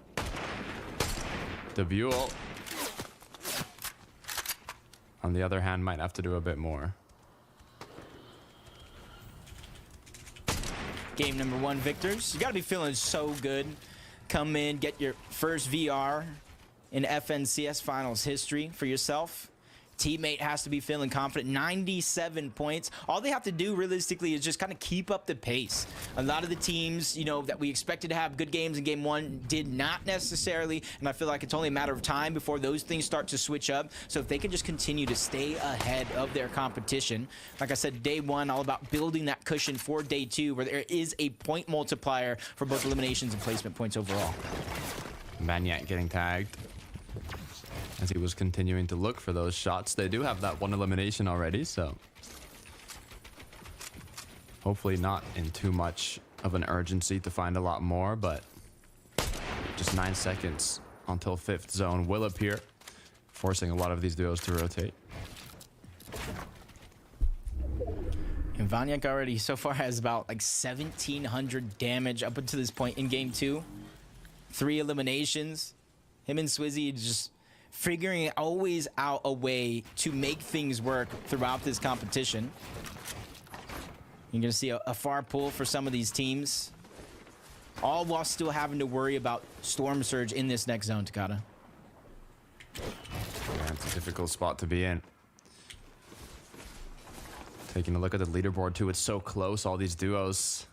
Debuel, on the other hand, might have to do a bit more. Game number one victors. You got to be feeling so good. Come in, get your first VR in FNCS Finals history for yourself. Teammate has to be feeling confident. 97 points. All they have to do realistically is just kind of keep up the pace. A lot of the teams, you know, that we expected to have good games in game one did not necessarily, and I feel like it's only a matter of time before those things start to switch up. So if they can just continue to stay ahead of their competition, like I said, day one, all about building that cushion for day two, where there is a point multiplier for both eliminations and placement points overall. Banyak getting tagged as he was continuing to look for those shots. They do have that one elimination already, so hopefully not in too much of an urgency to find a lot more, but just 9 seconds until fifth zone will appear, forcing a lot of these duos to rotate. And Vanyak already so far has about like 1,700 damage up until this point in game two. 3 eliminations. Him and Swizzy just figuring always out a way to make things work throughout this competition. You're going to see a far pull for some of these teams, all while still having to worry about Storm Surge in this next zone, Takata. Yeah, it's a difficult spot to be in. Taking a look at the leaderboard too, it's so close, all these duos.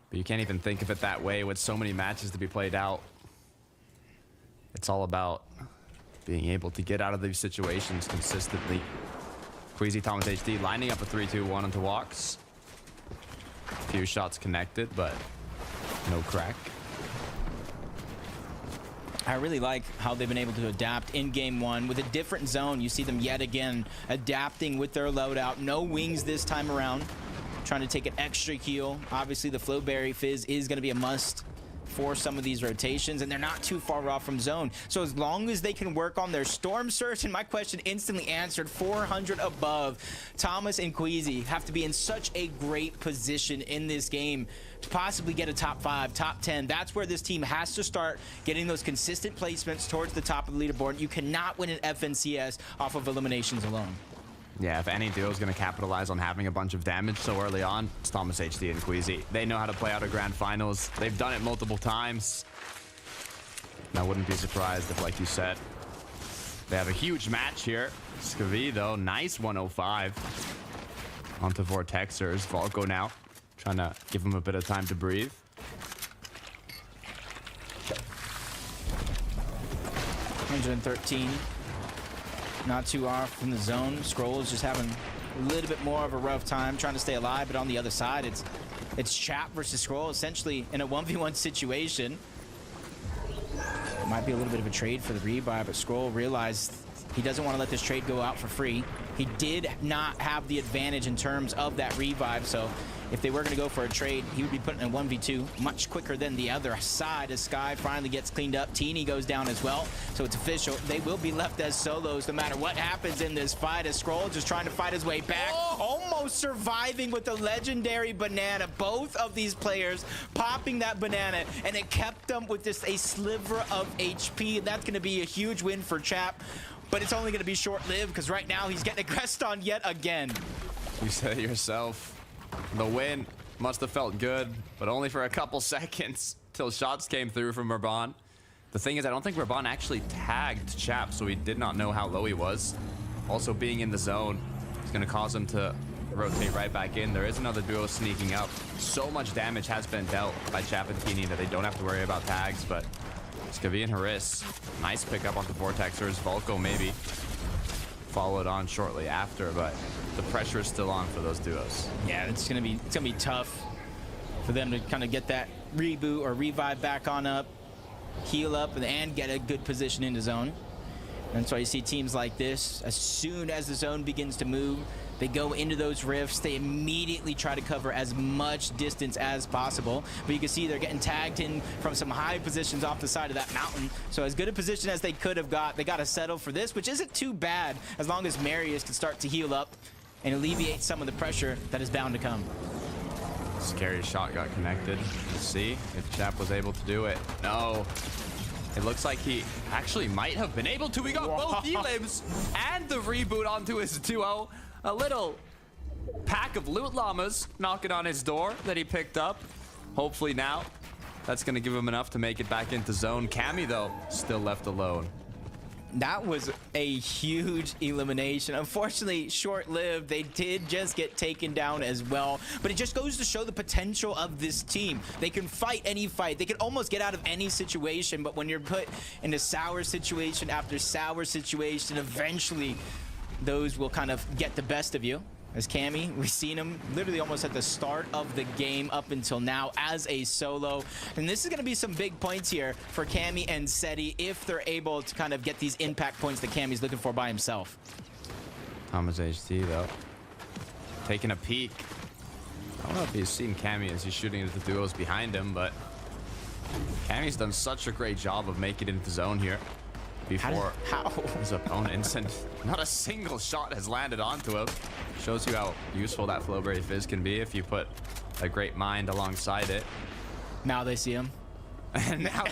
But you can't even think of it that way with so many matches to be played out. It's all about being able to get out of these situations consistently. Queasy, Thomas HD lining up a 3-2-1 onto walks. A few shots connected, but no crack. I really like how they've been able to adapt in game one with a different zone. You see them yet again adapting with their loadout. No wings this time around. Trying to take an extra heal. Obviously, the Flowberry Fizz is going to be a must for some of these rotations, and they're not too far off from zone. So as long as they can work on their Storm Surge, and my question instantly answered, 400 above, Thomas and Queasy have to be in such a great position in this game to possibly get a top 5, top 10. That's where this team has to start getting those consistent placements towards the top of the leaderboard. You cannot win an FNCS off of eliminations alone. Yeah, if any duo is going to capitalize on having a bunch of damage so early on, it's Thomas HD and Queasy. They know how to play out of grand finals. They've done it multiple times. And I wouldn't be surprised if, like you said, they have a huge match here. Skavi, though, nice 105 onto Vortexers. Volko now trying to give him a bit of time to breathe. $113. Not too off from the zone. Scrolls just having a little bit more of a rough time trying to stay alive, but on the other side, it's Chap versus Scroll, essentially in a 1v1 situation. It might be a little bit of a trade for the rebuy, but Scroll realized he doesn't want to let this trade go out for free. He did not have the advantage in terms of that revive, so if they were going to go for a trade, he would be putting in a 1v2 much quicker than the other side as Sky finally gets cleaned up. Teeny goes down as well, so it's official. They will be left as solos no matter what happens in this fight, as Scroll just trying to fight his way back, almost surviving with the legendary banana. Both of these players popping that banana, and it kept them with just a sliver of HP, and that's going to be a huge win for Chap. But it's only going to be short-lived because right now he's getting aggressed on yet again. You said it yourself. The win must have felt good, but only for a couple seconds till shots came through from Raban. The thing is, I don't think Raban actually tagged Chap, so he did not know how low he was. Also, being in the zone is going to cause him to rotate right back in. There is another duo sneaking up. So much damage has been dealt by Chap and Teeny that they don't have to worry about tags, but Skavi and Haris, nice pickup on the Vortexers. Volko maybe followed on shortly after, but the pressure is still on for those duos. Yeah, it's gonna be tough for them to kind of get that reboot or revive back on up, heal up, and get a good position in the zone. And that's why you see teams like this, as soon as the zone begins to move, they go into those rifts, they immediately try to cover as much distance as possible. But you can see they're getting tagged in from some high positions off the side of that mountain. So as good a position as they could have got, they got to settle for this, which isn't too bad as long as Marius can start to heal up and alleviate some of the pressure that is bound to come. Scary shot got connected. Let's see if Chap was able to do it. No. It looks like he actually might have been able to. We got both elims and the reboot onto his duo. A little pack of loot llamas knocking on his door that he picked up. Hopefully now that's going to give him enough to make it back into zone. Cammy, though, still left alone. That was a huge elimination. Unfortunately, short-lived. They did just get taken down as well. But it just goes to show the potential of this team. They can fight any fight. They can almost get out of any situation. But when you're put in a sour situation after sour situation, eventually those will kind of get the best of you. As Cammy, we've seen him literally almost at the start of the game up until now as a solo. And this is going to be some big points here for Cammy and Seti if they're able to kind of get these impact points that Cammy's looking for by himself. Thomas HT, though, taking a peek. I don't know if he's seen Cammy as he's shooting at the duos behind him, but Cammy's done such a great job of making it into zone here before his opponents, and not a single shot has landed onto him. Shows you how useful that Flowberry Fizz can be if you put a great mind alongside it. Now they see him. And now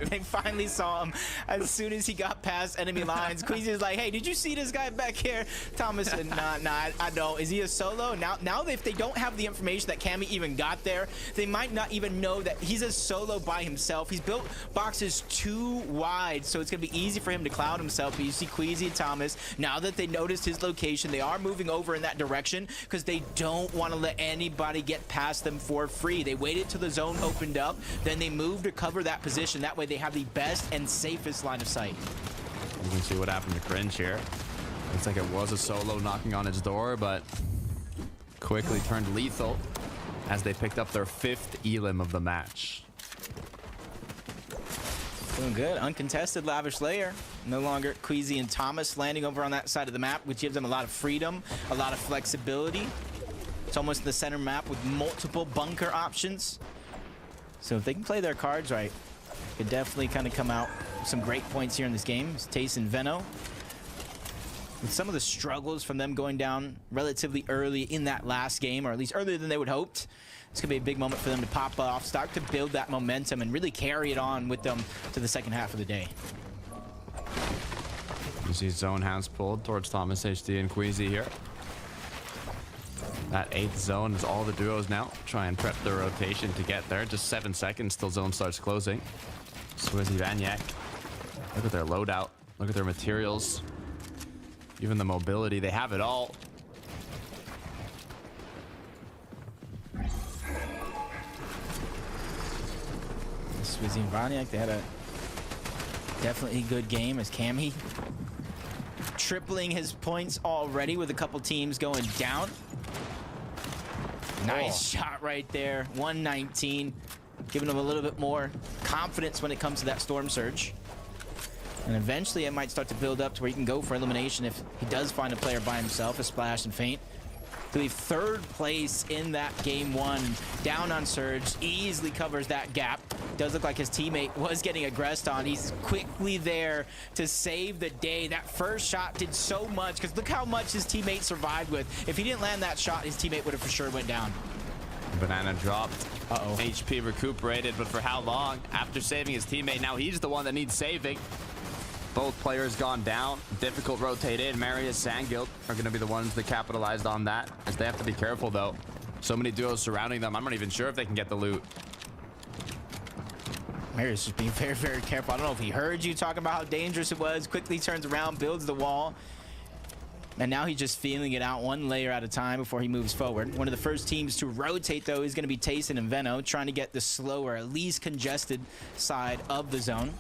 they finally saw him as soon as he got past enemy lines. Queasy's like, hey, did you see this guy back here? Thomas said, nah, I don't. Is he a solo? Now if they don't have the information that Cammy even got there, they might not even know that he's a solo by himself. He's built boxes too wide, so it's going to be easy for him to cloud himself. But you see Queasy and Thomas, now that they noticed his location, they are moving over in that direction because they don't want to let anybody get past them for free. They waited till the zone opened up, then they moved to cover that position. That way they have the best and safest line of sight. You can see what happened to Cringe here. Looks like it was a solo knocking on his door, but quickly turned lethal as they picked up their 5th elim of the match. Doing good. Uncontested Lavish Layer. No longer Queasy and Thomas landing over on that side of the map, which gives them a lot of freedom, a lot of flexibility. It's almost the center map with multiple bunker options. So if they can play their cards right, could definitely kind of come out with some great points here in this game. It's Tace and Veno. With some of the struggles from them going down relatively early in that last game, or at least earlier than they would hoped, it's going to be a big moment for them to pop off, start to build that momentum, and really carry it on with them to the second half of the day. You see zone hands pulled towards Thomas HD and Queasy here. That 8th zone is all the duos now. Try and prep their rotation to get there. Just 7 seconds till zone starts closing. Swizzy Vanyak. Look at their loadout. Look at their materials. Even the mobility. They have it all. Swizzy and Vanyak, they had a definitely good game as Cammy tripling his points already with a couple teams going down. Nice shot right there. 119. Giving him a little bit more confidence when it comes to that Storm Surge. And eventually it might start to build up to where he can go for elimination if he does find a player by himself, a splash and feint. To leave third place in that game one. Down on Surge, easily covers that gap. Does look like his teammate was getting aggressed on. He's quickly there to save the day. That first shot did so much because look how much his teammate survived with. If he didn't land that shot, his teammate would have for sure went down. Banana dropped. Uh-oh. HP recuperated, but for how long? After saving his teammate, now he's the one that needs saving. Both players gone down. Difficult rotate in. Marius, Sandguild are going to be the ones that capitalized on that, as they have to be careful, though. So many duos surrounding them. I'm not even sure if they can get the loot. Marius is being very, very careful. I don't know if he heard you talking about how dangerous it was. Quickly turns around, builds the wall. And now he's just feeling it out one layer at a time before he moves forward. One of the first teams to rotate, though, is going to be Tayson and Veno, trying to get the slower, at least congested side of the zone.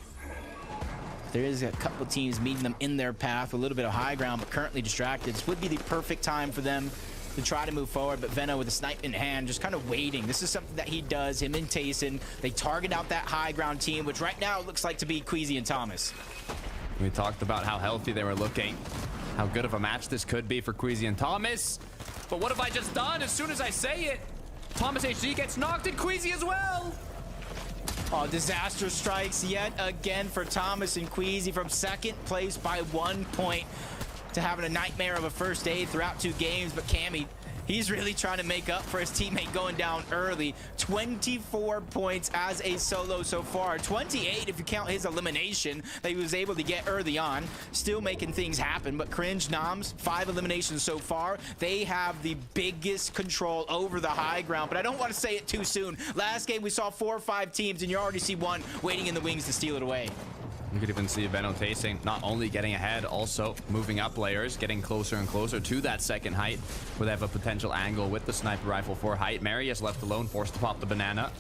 There is a couple teams meeting them in their path, a little bit of high ground, but currently distracted. This would be the perfect time for them to try to move forward, but Veno with a snipe in hand, just kind of waiting. This is something that he does, him and Tayson. They target out that high ground team, which right now looks like to be Queasy and Thomas. We talked about how healthy they were looking, how good of a match this could be for Queasy and Thomas. But what have I just done? As soon as I say it, Thomas HD gets knocked and Queasy as well. Oh, disaster strikes yet again for Thomas and Queasy from second place by 1 point to having a nightmare of a first aid throughout 2 games. But Cammy, he's really trying to make up for his teammate going down early. 24 points as a solo so far. 28 if you count his elimination that he was able to get early on. Still making things happen, but Cringe, Noms, 5 eliminations so far. They have the biggest control over the high ground, but I don't want to say it too soon. Last game we saw 4 or 5 teams, and you already see one waiting in the wings to steal it away. You could even see Veno Tayson not only getting ahead, also moving up layers, getting closer and closer to that second height, where they have a potential angle with the sniper rifle for height. Marius left alone, forced to pop the banana,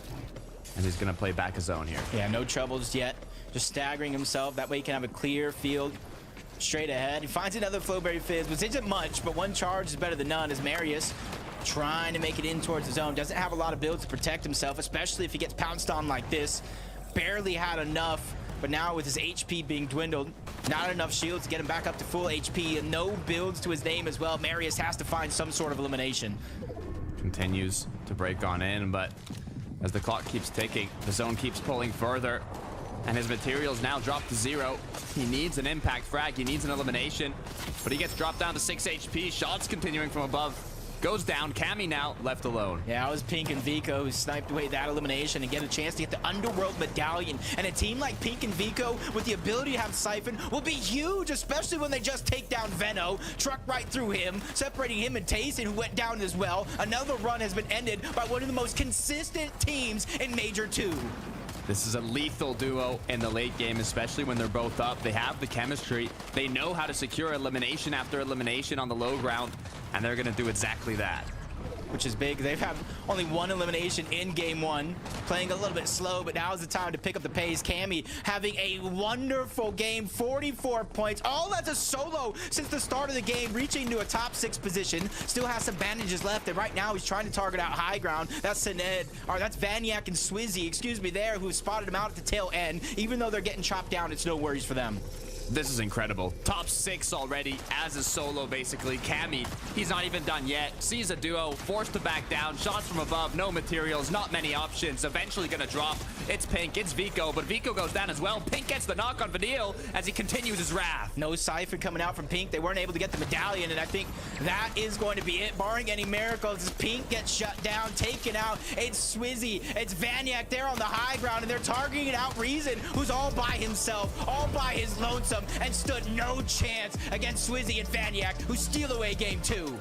and he's going to play back a zone here. Yeah, no troubles yet. Just staggering himself. That way he can have a clear field straight ahead. He finds another Flowberry Fizz, which isn't much, but one charge is better than none, as Marius trying to make it in towards the zone. Doesn't have a lot of builds to protect himself, especially if he gets pounced on like this. Barely had enough. But now with his HP being dwindled, not enough shields to get him back up to full HP, and no builds to his name as well. Marius has to find some sort of elimination. Continues to break on in, but as the clock keeps ticking, the zone keeps pulling further, and his materials now drop to 0. He needs an impact frag, he needs an elimination, but he gets dropped down to 6 HP. Shots continuing from above. Goes down. Cammy now left alone. Yeah, it was Pink and Vico who sniped away that elimination and get a chance to get the Underworld Medallion. And a team like Pink and Vico with the ability to have Siphon will be huge, especially when they just take down Veno. Truck right through him, separating him and Tayson, who went down as well. Another run has been ended by one of the most consistent teams in Major 2. This is a lethal duo in the late game, especially when they're both up. They have the chemistry. They know how to secure elimination after elimination on the low ground, and they're going to do exactly that. Which is big. They've had only 1 elimination in game 1, playing a little bit slow, but now is the time to pick up the pace. Cammy having a wonderful game, 44 points, all as a solo since the start of the game, reaching to a top 6 position. Still has some bandages left, and right now he's trying to target out high ground. That's Sined, or that's Vaniac and Swizzy, excuse me, there, who spotted him out at the tail end. Even though they're getting chopped down, it's no worries for them. This is incredible. Top 6 already as a solo, basically. Cammy, he's not even done yet. Sees a duo, forced to back down. Shots from above, no materials, not many options. Eventually gonna drop. It's Pink, it's Vico, but Vico goes down as well. Pink gets the knock on Vanille as he continues his wrath. No Siphon coming out from Pink. They weren't able to get the medallion, and I think that is going to be it, barring any miracles, as Pink gets shut down, taken out. It's Swizzy, it's Vaniac there on the high ground, and they're targeting out Reason, who's all by himself, all by his lonesome, and stood no chance against Swizzy and Vaniac, who steal away game 2.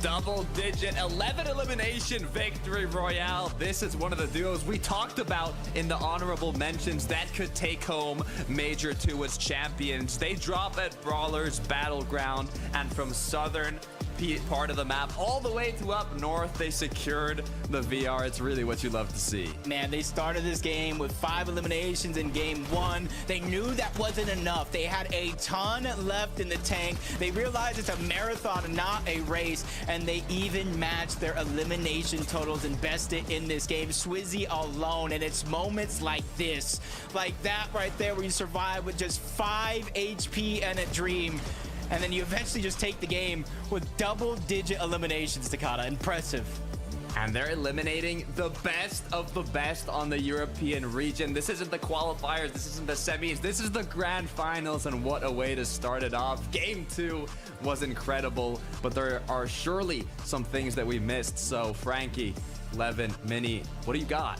Double-digit 11 elimination victory royale. This is one of the duos we talked about in the honorable mentions that could take home Major 2 as champions. They drop at Brawlers Battleground, and from Southern part of the map all the way to up north. They secured the VR. It's really what you love to see. Man, they started this game with 5 eliminations in game 1. They knew that wasn't enough. They had a ton left in the tank. They realized it's a marathon and not a race, and they even matched their elimination totals and bested in this game. Swizzy alone, and it's moments like this, like that right there, where you survive with just 5 HP and a dream, and then you eventually just take the game with double-digit eliminations, Takata. Impressive. And they're eliminating the best of the best on the European region. This isn't the qualifiers, this isn't the semis, this is the grand finals, and what a way to start it off. Game 2 was incredible, but there are surely some things that we missed. So Frankie, Levin, Mini, what do you got?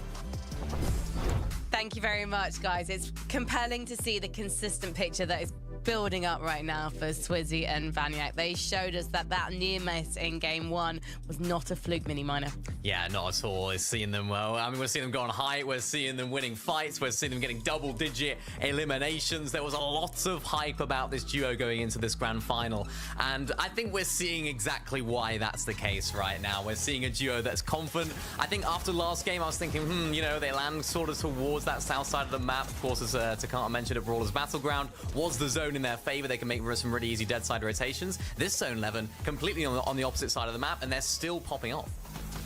Thank you very much, guys. It's compelling to see the consistent picture that is building up right now for Swizzy and Vaniac. They showed us that near miss in game 1 was not a fluke, Mini Miner. Yeah, not at all. It's seeing them, well, I mean, we're seeing them go on height. We're seeing them winning fights. We're seeing them getting double-digit eliminations. There was a lot of hype about this duo going into this grand final. And I think we're seeing exactly why that's the case right now. We're seeing a duo that's confident. I think after last game, I was thinking, you know, they land sort of towards that south side of the map. Of course, as Takata mentioned, at Brawler's Battleground was the zone in their favor. They can make some really easy dead side rotations. This zone 11 completely on the opposite side of the map, and they're still popping off.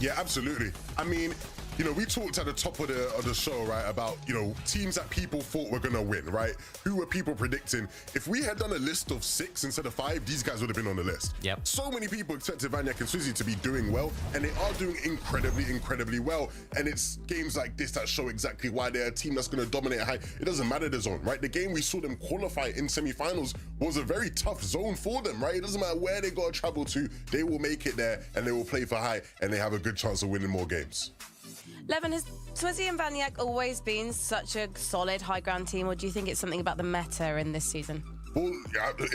Yeah, absolutely. I mean, you know, we talked at the top of the show, right, about, you know, teams that people thought were gonna win, right? Who were people predicting? If we had done a list of 6 instead of 5, these guys would have been on the list. Yep. So many people expected Vaniac and Swizzy to be doing well, and they are doing incredibly well. And it's games like this that show exactly why they're a team that's gonna dominate high. It doesn't matter the zone, right? The game we saw them qualify in semifinals was a very tough zone for them, right? It doesn't matter where they gotta travel to, they will make it there, and they will play for high, and they have a good chance of winning more games. Levin, has Swizzy and Vaniac always been such a solid high ground team, or do you think it's something about the meta in this season? Well,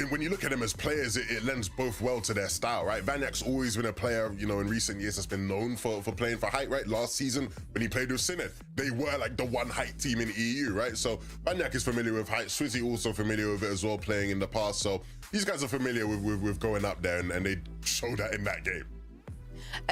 when you look at them as players, it lends both well to their style, right? Vaniac's always been a player, you know, in recent years that's been known for playing for height, right? Last season, when he played with Synod, they were like the one height team in EU, right? So Vaniac is familiar with height. Swizzy also familiar with it as well, playing in the past. So these guys are familiar with going up there, and they show that in that game.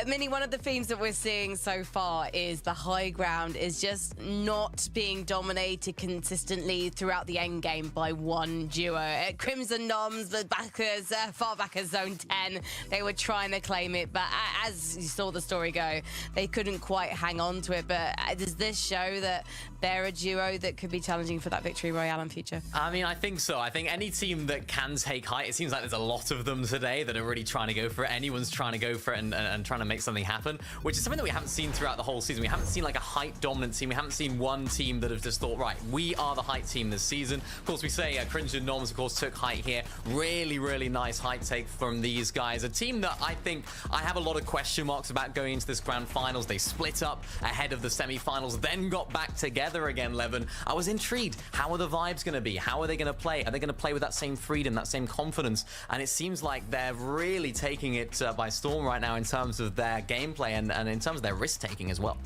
Minnie, one of the themes that we're seeing so far is the high ground is just not being dominated consistently throughout the end game by one duo. At Crimson Noms, the backers, far back as Zone 10, they were trying to claim it, but as you saw the story go, they couldn't quite hang on to it. But does this show that they're a duo that could be challenging for that victory royale in future? I mean, I think so. I think any team that can take height, it seems like there's a lot of them today that are really trying to go for it. Anyone's trying to go for it and trying to make something happen, which is something that we haven't seen throughout the whole season. We haven't seen like a height dominant team. We haven't seen one team that have just thought, right, we are the height team this season. Of course, we say Crimson Noms, of course, took height here. Really nice height take from these guys. A team that I think I have a lot of question marks about going into this grand finals. They split up ahead of the semi-finals, then got back together again, Levin. I was intrigued. How are the vibes going to be? How are they going to play? Are they going to play with that same freedom, that same confidence? And it seems like they're really taking it by storm right now in terms of their gameplay and in terms of their risk-taking as well.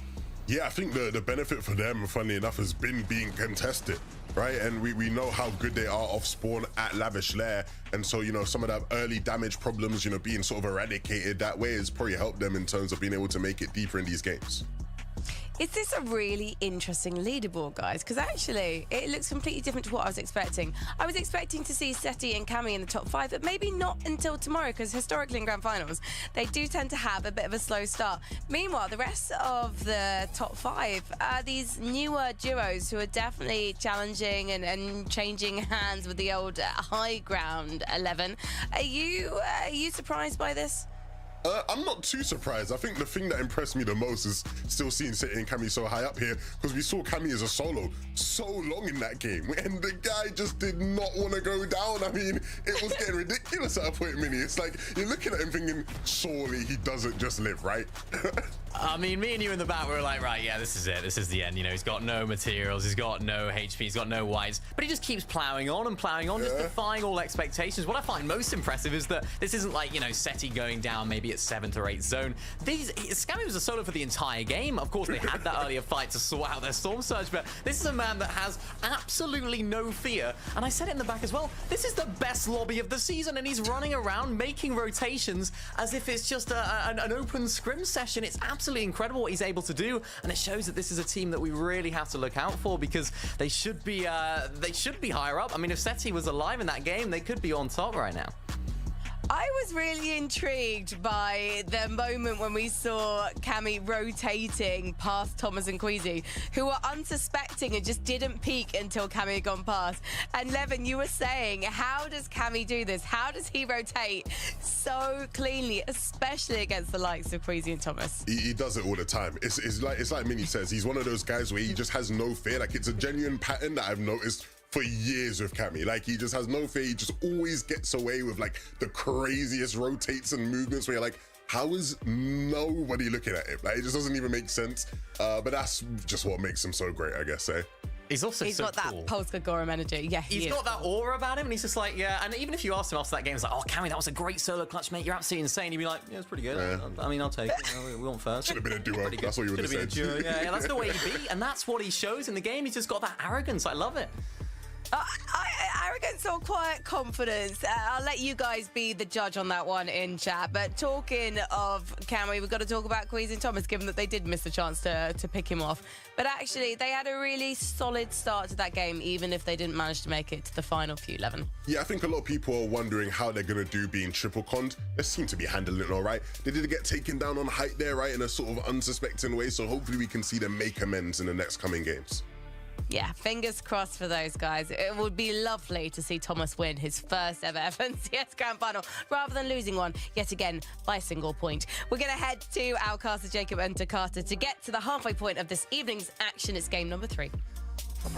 Yeah, I think the benefit for them, funnily enough, has been being contested, right? And we know how good they are off spawn at Lavish Lair. And so, you know, some of that early damage problems, you know, being sort of eradicated that way has probably helped them in terms of being able to make it deeper in these games. Is this a really interesting leaderboard, guys? Because actually, it looks completely different to what I was expecting. I was expecting to see Seti and Cammy in the top 5, but maybe not until tomorrow, because historically in grand finals, they do tend to have a bit of a slow start. Meanwhile, the rest of the top 5 are these newer duos who are definitely challenging and changing hands with the old high ground 11. Are you surprised by this? I'm not too surprised. I think the thing that impressed me the most is still seeing Seti and Cammy so high up here, because we saw Cammy as a solo so long in that game, and the guy just did not want to go down. I mean, it was getting ridiculous at a point, Mini. It's like, you're looking at him thinking, surely he doesn't just live, right? I mean, me and you in the back, we were like, right, yeah, this is it. This is the end. You know, he's got no materials. He's got no HP. He's got no whites. But he just keeps plowing on and plowing on, just defying all expectations. What I find most impressive is that this isn't like, you know, SETI going down maybe at 7th or 8th zone. Scammy was a solo for the entire game. Of course, they had that earlier fight to sort out their Storm Surge, but this is a man that has absolutely no fear. And I said it in the back as well. This is the best lobby of the season, and he's running around making rotations as if it's just an open scrim session. It's absolutely incredible what he's able to do, and it shows that this is a team that we really have to look out for, because they should be higher up. I mean, if SETI was alive in that game, they could be on top right now. I was really intrigued by the moment when we saw Cammy rotating past Thomas and Queasy, who were unsuspecting and just didn't peek until Cammy had gone past. And Levin, you were saying, how does Cammy do this? How does he rotate so cleanly, especially against the likes of Queasy and Thomas? He does it all the time. It's like Minnie says, he's one of those guys where he just has no fear. Like, it's a genuine pattern that I've noticed for years with Cammy. Like, he just has no fear. He just always gets away with like the craziest rotates and movements where you're like, how is nobody looking at him? Like, it just doesn't even make sense. But that's just what makes him so great, I guess, eh? He's also He's so got cool. that Polska Gorum energy. Yeah, He's got that aura about him, and he's just like, yeah. And even if you asked him after that game, he's like, oh, Cammy, that was a great solo clutch, mate. You're absolutely insane. He'd be like, yeah, it's pretty good. Yeah. I mean, I'll take it. You know, we want first. Should have been a duo. That's what you would have said. Yeah, that's the way he be, and that's what he shows in the game. He's just got that arrogance. I love it. Arrogance or quiet confidence? I'll let you guys be the judge on that one in chat. But talking of Camry, we've got to talk about Queasy and Thomas, given that they did miss the chance to pick him off. But actually, they had a really solid start to that game, even if they didn't manage to make it to the final few, Levin. Yeah, I think a lot of people are wondering how they're going to do being triple conned. They seem to be handling it all right. They did get taken down on height there, right, in a sort of unsuspecting way. So hopefully we can see them make amends in the next coming games. Yeah, fingers crossed for those guys. It would be lovely to see Thomas win his first ever FNCS Grand Final, rather than losing one yet again by a single point. We're going to head to our caster Jacob and Takata to get to the halfway point of this evening's action. It's game number 3.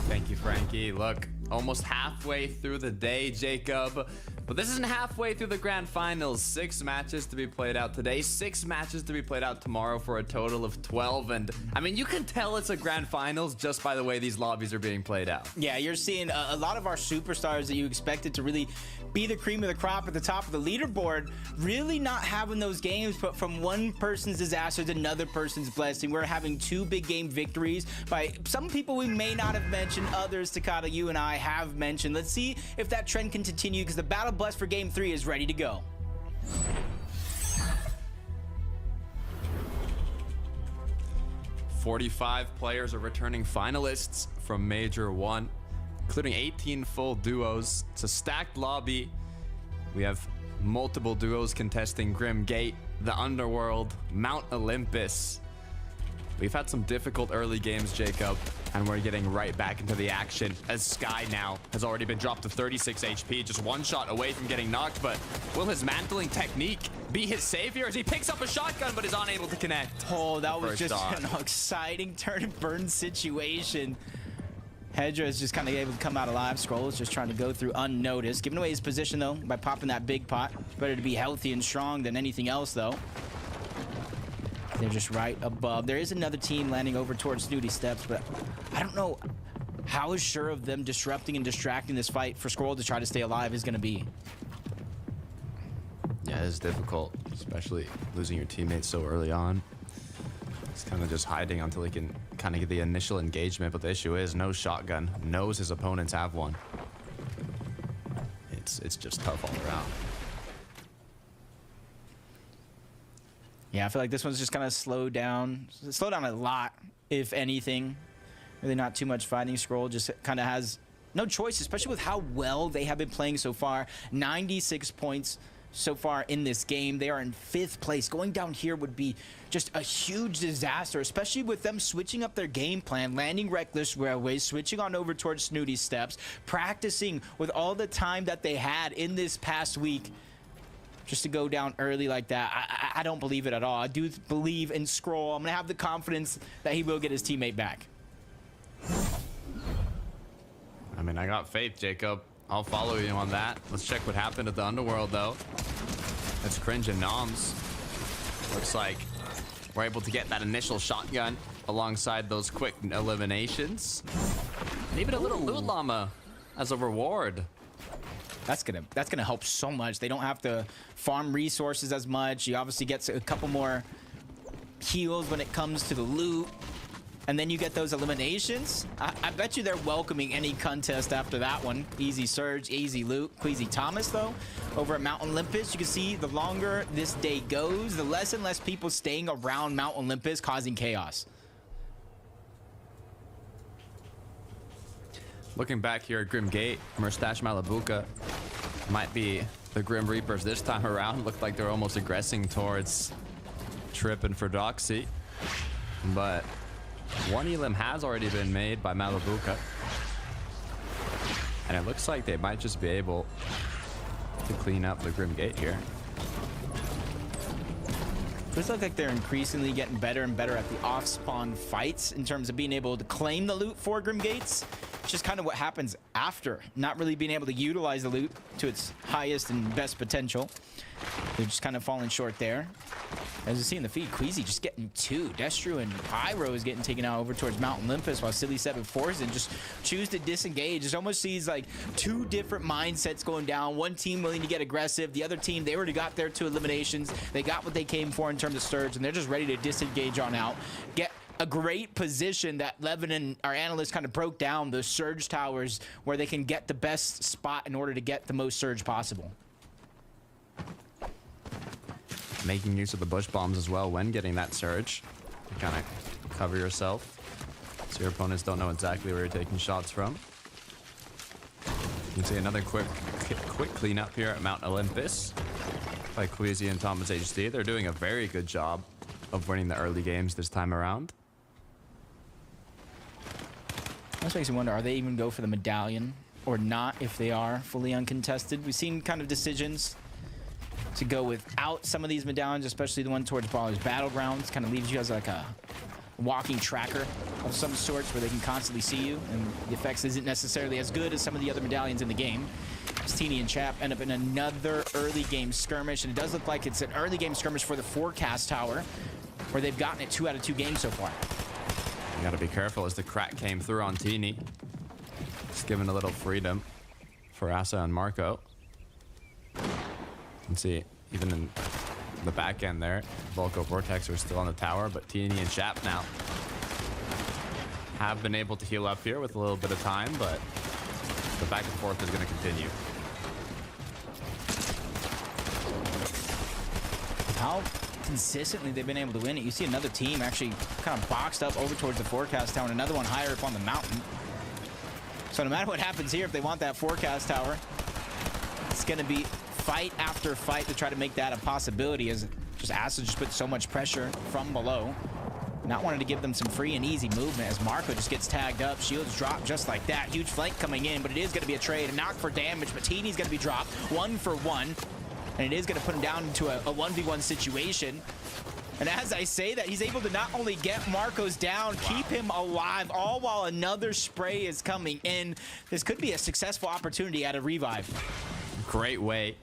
Thank you, Frankie. Look, almost halfway through the day, Jacob. But this isn't halfway through the grand finals. 6 matches to be played out today, 6 matches to be played out tomorrow for a total of 12. And I mean, you can tell it's a grand finals just by the way these lobbies are being played out. Yeah, you're seeing a lot of our superstars that you expected to really be the cream of the crop at the top of the leaderboard, really not having those games, but from one person's disaster to another person's blessing. We're having 2 big game victories by some people we may not have mentioned, others, Takata, you and I have mentioned. Let's see if that trend can continue, because the battle bus for game 3 is ready to go. "45 players are returning finalists from Major 1, including 18 full duos. It's a stacked lobby. We have multiple duos contesting Grim Gate, the Underworld, Mount Olympus. We've had some difficult early games, Jacob, and we're getting right back into the action as Sky now has already been dropped to 36 HP, just 1 shot away from getting knocked. But will his mantling technique be his savior as he picks up a shotgun but is unable to connect? Oh, that was just First an exciting turn and burn situation. Hedra is just kind of able to come out alive. Scroll is just trying to go through unnoticed. Giving away his position, though, by popping that big pot. Better to be healthy and strong than anything else, though. They're just right above. There is another team landing over towards Snooty Steps, but I don't know how sure of them disrupting and distracting this fight for Scroll to try to stay alive is going to be. Yeah, it's difficult, especially losing your teammates so early on. He's kind of just hiding until he can kind of get the initial engagement, but the issue is no shotgun. Knows his opponents have one. It's just tough all around. Yeah, I feel like this one's just kind of slowed down a lot, if anything. Really not too much fighting. Scroll just kind of has no choice, especially with how well they have been playing so far. 96 points so far in this game. They are in 5th place. Going down here would be just a huge disaster, especially with them switching up their game plan, landing Reckless Railways, switching on over towards Snooty Steps, practicing with all the time that they had in this past week. Just to go down early like that, I don't believe it at all. I do believe in Scroll. I'm going to have the confidence that he will get his teammate back. I mean, I got faith, Jacob. I'll follow you on that. Let's check what happened at the Underworld, though. That's Cringe and Noms. Looks like were able to get that initial shotgun alongside those quick eliminations. And even a little loot llama as a reward. That's gonna help so much. They don't have to farm resources as much. He obviously gets a couple more heals when it comes to the loot. And then you get those eliminations. I bet you they're welcoming any contest after that one. Easy Surge, easy loot. Queasy Thomas, though, over at Mount Olympus. You can see the longer this day goes, the less and less people staying around Mount Olympus causing chaos. Looking back here at Grim Gate, Mustache Malabuka might be the Grim Reapers this time around. Looked like they're almost aggressing towards Trip and Ferdoxy. But one elim has already been made by Malabuka. And it looks like they might just be able to clean up the Grim Gate here. Feels like they're increasingly getting better and better at the off-spawn fights in terms of being able to claim the loot for Grim Gates. It's just kind of what happens after, not really being able to utilize the loot to its highest and best potential. They're just kind of falling short there. As you see in the feed, Queasy just getting two. Destru and Pyro is getting taken out over towards Mount Olympus, while Silly 7 Forzen just choose to disengage. It almost sees like two different mindsets going down. One team willing to get aggressive. The other team, they already got their two eliminations. They got what they came for in terms of Surge, and they're just ready to disengage on out. Get a great position that Levin and our analysts kind of broke down, those Surge towers where they can get the best spot in order to get the most Surge possible. Making use of the bush bombs as well when getting that surge. You kind of cover yourself so your opponents don't know exactly where you're taking shots from. You can see another quick cleanup here at Mount Olympus by Queasy and Thomas HD. They're doing a very good job of winning the early games this time around. This makes me wonder, are they even go for the medallion or not if they are fully uncontested? We've seen kind of decisions to go without some of these medallions, especially the one towards Brawler's Battlegrounds. Kind of leaves you as like a walking tracker of some sorts where they can constantly see you, and the effects isn't necessarily as good as some of the other medallions in the game. Steenie and Chap end up in another early game skirmish, and it does look like it's an early game skirmish for the Forecast Tower, where they've gotten it 2 out of 2 games so far. You gotta be careful as the crack came through on Teeny. Just giving a little freedom for Asa and Marco. You can see even in the back end there, Volko Vortex are still on the tower, but Teeny and Chap now have been able to heal up here with a little bit of time, but the back and forth is going to continue. How consistently they've been able to win it. You see another team actually kind of boxed up over towards the Forecast Tower, and another one higher up on the mountain. So no matter what happens here, if they want that Forecast Tower, it's going to be fight after fight to try to make that a possibility, as just Asa just put so much pressure from below. Not wanting to give them some free and easy movement as Marco just gets tagged up. Shields drop just like that. Huge flank coming in, but it is going to be a trade. A knock for damage, but Teeny's going to be dropped 1 for 1. And it is going to put him down into a 1v1 situation. And as I say that, he's able to not only get Marcos down, keep him alive, all while another spray is coming in. This could be a successful opportunity at a revive. Great way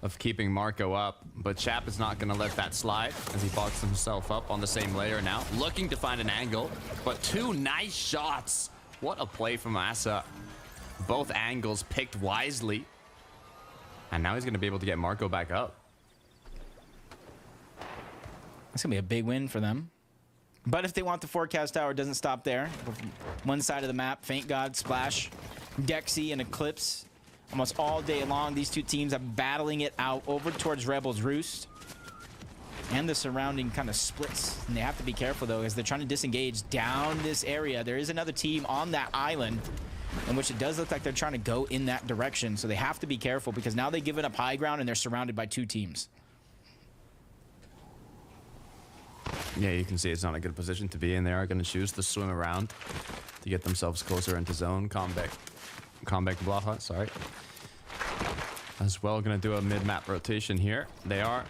of keeping Marco up, but Chap is not going to let that slide as he boxes himself up on the same layer now, looking to find an angle, but 2 nice shots. What a play from Asa. Both angles picked wisely. And now he's going to be able to get Marco back up. It's going to be a big win for them. But if they want the Forecast Tower, it doesn't stop there. One side of the map, Faint God, Splash, Dexy, and Eclipse. Almost all day long, these two teams are battling it out over towards Rebel's Roost and the surrounding kind of splits. And they have to be careful, though, as they're trying to disengage down this area. There is another team on that island, in which it does look like they're trying to go in that direction. So they have to be careful, because now they've given up high ground and they're surrounded by 2 teams. Yeah, you can see it's not a good position to be in. They are going to choose to swim around to get themselves closer into zone. Comeback Blaha, sorry. As well, going to do a mid-map rotation here. They are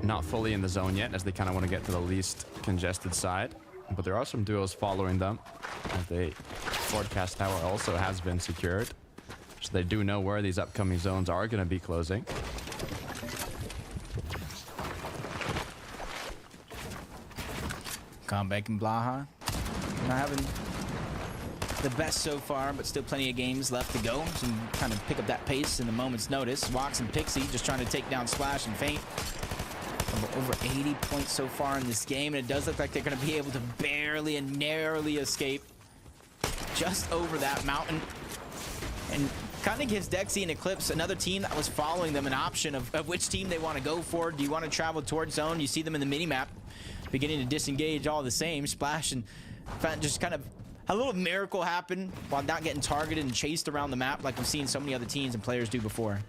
not fully in the zone yet, as they kind of want to get to the least congested side. But there are some duos following them, as the Forecast Tower also has been secured. So they do know where these upcoming zones are going to be closing. Comeback and Blaha not having the best so far, but still plenty of games left to go. So kind of pick up that pace in the moment's notice. Wox and Pixie just trying to take down Splash and Feint. Over 80 points so far in this game, and it does look like they're going to be able to barely and narrowly escape just over that mountain. And kind of gives Dexy and Eclipse, another team that was following them, an option of which team they want to go for. Do you want to travel towards zone? You see them in the mini-map beginning to disengage all the same. Splash and Feint just kind of a little miracle happen while not getting targeted and chased around the map like we've seen so many other teams and players do before.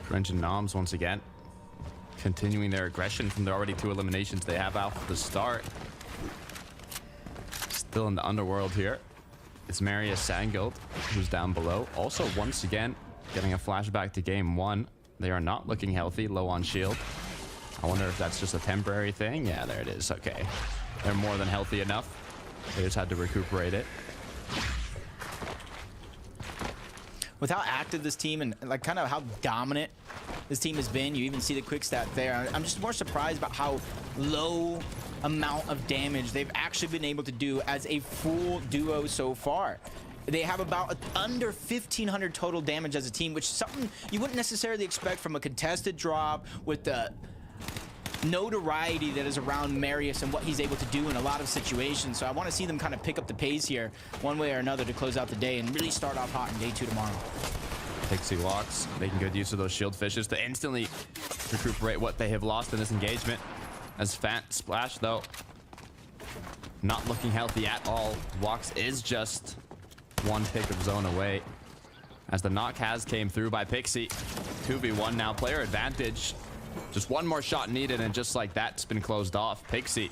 French and Noms once again continuing their aggression from the already 2 eliminations they have out at the start. Still in the underworld here. It's Marius Sangild who's down below. Also, once again, getting a flashback to game 1. They are not looking healthy, low on shield. I wonder if that's just a temporary thing. Yeah, there it is. Okay. They're more than healthy enough. They just had to recuperate it. With how active this team and like kind of how dominant this team has been, you even see the quick stat there. I'm just more surprised about how low amount of damage they've actually been able to do as a full duo so far. They have about under 1,500 total damage as a team, which is something you wouldn't necessarily expect from a contested drop with the notoriety that is around Marius and what he's able to do in a lot of situations. So I want to see them kind of pick up the pace here one way or another to close out the day and really start off hot in day 2 tomorrow. Pixie Wox making good use of those shield fishes to instantly recuperate what they have lost in this engagement. As Feint Splash, though, not looking healthy at all. Wox is just 1 pick of zone away. As the knock has came through by Pixie. 2v1 now, player advantage. Just 1 more shot needed, and just like that, it's been closed off. Pixie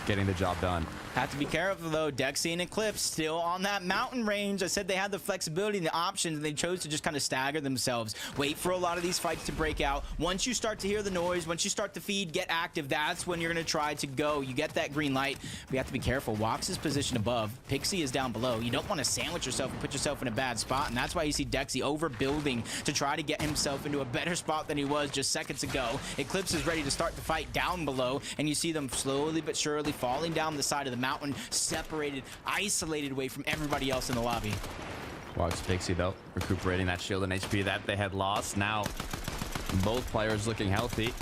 getting the job done. Have to be careful though. Dexy and Eclipse still on that mountain range. I said they had the flexibility and the options, and they chose to just kind of stagger themselves. Wait for a lot of these fights to break out. Once you start to hear the noise, once you start to feed, get active, that's when you're going to try to go. You get that green light. We have to be careful. Wox is positioned above. Pixie is down below. You don't want to sandwich yourself and put yourself in a bad spot, and that's why you see Dexy overbuilding to try to get himself into a better spot than he was just seconds ago. Eclipse is ready to start the fight down below, and you see them slowly but surely falling down the side of the mountain, separated, isolated away from everybody else in the lobby. Wox Pixie, though, recuperating that shield and HP that they had lost. Now, both players looking healthy.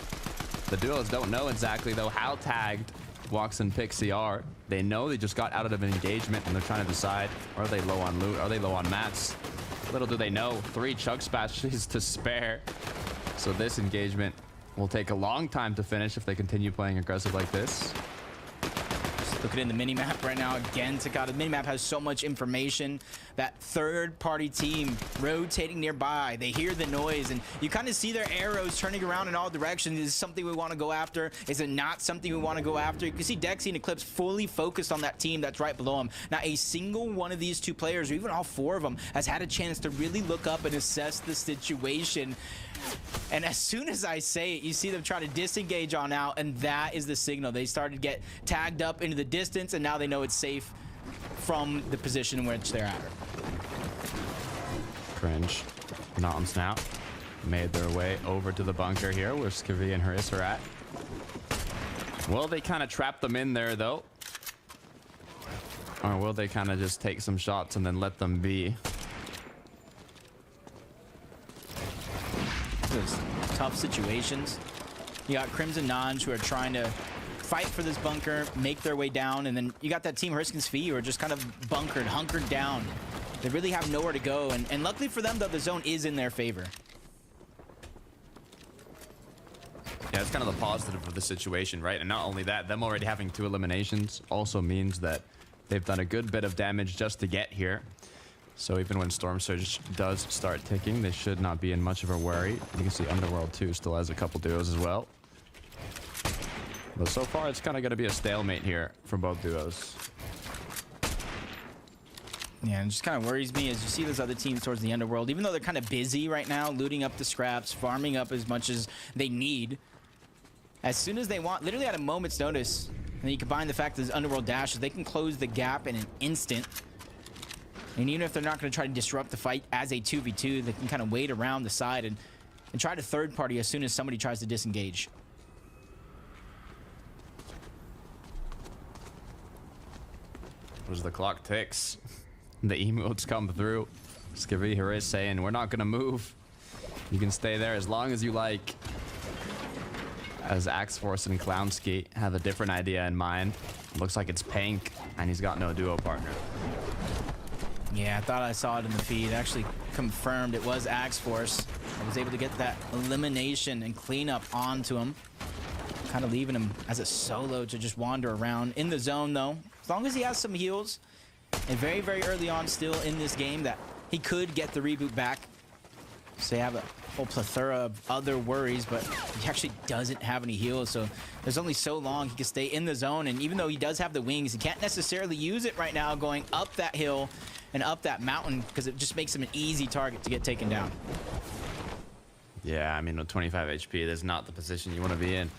The duos don't know exactly, though, how tagged Wox and Pixie are. They know they just got out of an engagement, and they're trying to decide, are they low on loot? Are they low on mats? Little do they know, 3 chug splashes to spare. So this engagement will take a long time to finish if they continue playing aggressive like this. Looking in the mini-map right now again, Takata. The mini-map has so much information. That third-party team rotating nearby. They hear the noise, and you kind of see their arrows turning around in all directions. Is this something we want to go after? Is it not something we want to go after? You can see Dexy and Eclipse fully focused on that team that's right below them. Not a single one of these 2 players, or even all 4 of them, has had a chance to really look up and assess the situation. And as soon as I say it, you see them try to disengage on out, and that is the signal. They started to get tagged up into the distance, and now they know it's safe from the position in which they're at. Cringe. Noms now made their way over to the bunker here where Skivvy and Haris are at. Will they kind of trap them in there, though? Or will they kind of just take some shots and then let them be? Those tough situations. You got Crimson Nonge who are trying to fight for this bunker, make their way down, and then you got that team Hriskin's Fee who are just kind of bunkered, hunkered down. They really have nowhere to go, and luckily for them, though, the zone is in their favor. Yeah, it's kind of the positive of the situation, right? And not only that, them already having 2 eliminations also means that they've done a good bit of damage just to get here. So even when Storm Surge does start ticking, they should not be in much of a worry. You can see Underworld 2 still has a couple duos as well. But so far, it's kind of going to be a stalemate here for both duos. Yeah, and it just kind of worries me as you see those other teams towards the Underworld, even though they're kind of busy right now, looting up the scraps, farming up as much as they need. As soon as they want, literally at a moment's notice, and you combine the fact that there's Underworld dashes, they can close the gap in an instant. And even if they're not going to try to disrupt the fight as a 2v2, they can kind of wait around the side and try to third party as soon as somebody tries to disengage. as the clock ticks, the emotes come through. Skavir is saying, we're not gonna move. You can stay there as long as you like. As Axe Force and Clownski have a different idea in mind. Looks like it's Pink, and he's got no duo partner. Yeah, I thought I saw it in the feed. Actually confirmed it was Axe Force. I was able to get that elimination and cleanup onto him. Kind of leaving him as a solo to just wander around. In the zone, though. As long as he has some heals, and very, very early on still in this game, that he could get the reboot back. So they have a whole plethora of other worries, but he actually doesn't have any heals, so there's only so long he can stay in the zone. And even though he does have the wings, he can't necessarily use it right now going up that hill and up that mountain, because it just makes him an easy target to get taken down. Yeah, I mean, with 25 HP, that's not the position you want to be in.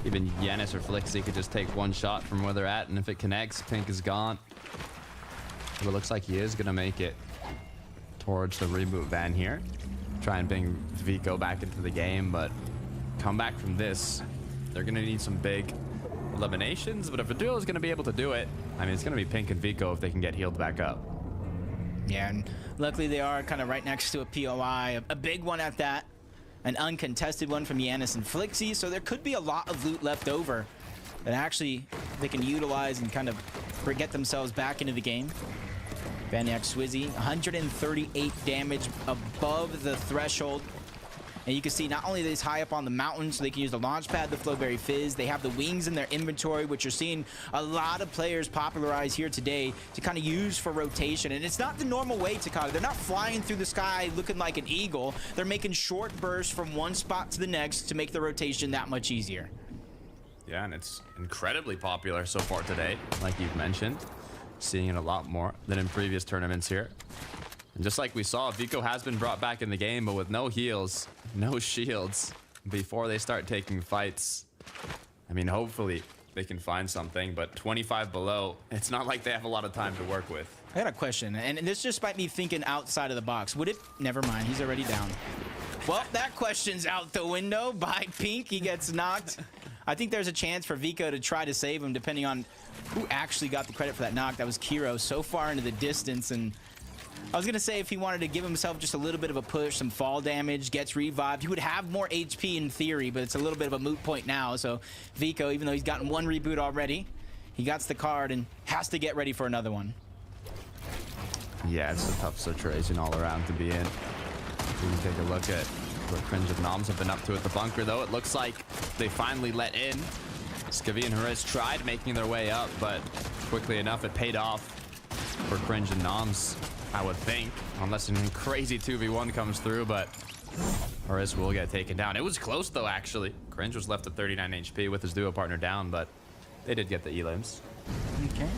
Even Yanis or Flixie could just take one shot from where they're at, and if it connects, Pink is gone. But it looks like he is going to make it towards the reboot van here. Try and bring Vico back into the game, but come back from this, they're going to need some big eliminations. But if a duo is going to be able to do it, I mean, it's going to be Pink and Vico if they can get healed back up. Yeah, and luckily they are kind of right next to a POI, a big one at that. An uncontested one from Yanis and Flixie, so there could be a lot of loot left over that actually they can utilize and kind of get themselves back into the game. Baniak Swizzy, 138 damage above the threshold. And you can see not only are these high up on the mountain, so they can use the launch pad, the Flowberry Fizz, they have the wings in their inventory, which you're seeing a lot of players popularize here today to kind of use for rotation. And it's not the normal way, Takada. They're not flying through the sky looking like an eagle. They're making short bursts from one spot to the next to make the rotation that much easier. Yeah, and it's incredibly popular so far today, like you've mentioned. Seeing it a lot more than in previous tournaments here. And just like we saw, Vico has been brought back in the game, but with no heals, no shields, before they start taking fights. I mean, hopefully they can find something, but 25 below, it's not like they have a lot of time to work with. I got a question, and this just might be thinking outside of the box. Would it... Never mind, he's already down. Well, that question's out the window by Pink. He gets knocked. I think there's a chance for Vico to try to save him, depending on who actually got the credit for that knock. That was Kiro, so far into the distance. And I was going to say if he wanted to give himself just a little bit of a push, some fall damage, gets revived, he would have more HP in theory, but it's a little bit of a moot point now. So Vico, even though he's gotten one reboot already, he got the card and has to get ready for another one. Yeah, it's a tough situation all around to be in. We can take a look at what Cringe and Noms have been up to at the bunker, though. It looks like they finally let in. Skavir and Hariz tried making their way up, but quickly enough, it paid off for Cringe and Noms, I would think. Unless a crazy 2v1 comes through, but Hariz will get taken down. It was close, though, actually. Cringe was left at 39 HP with his duo partner down, but they did get the elims. Okay.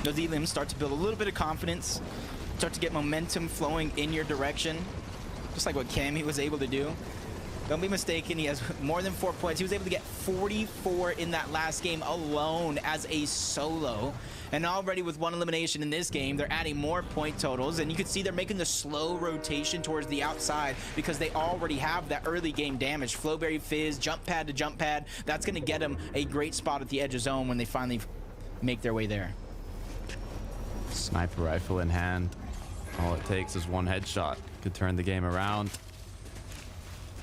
Those elims start to build a little bit of confidence, start to get momentum flowing in your direction, just like what Cammy was able to do. Don't be mistaken, he has more than 4 points. He was able to get 44 in that last game alone as a solo. And already with one elimination in this game, they're adding more point totals. And you can see they're making the slow rotation towards the outside because they already have that early game damage. Flowberry Fizz, jump pad to jump pad. That's going to get them a great spot at the edge of zone when they finally make their way there. Sniper rifle in hand. All it takes is one headshot to turn the game around.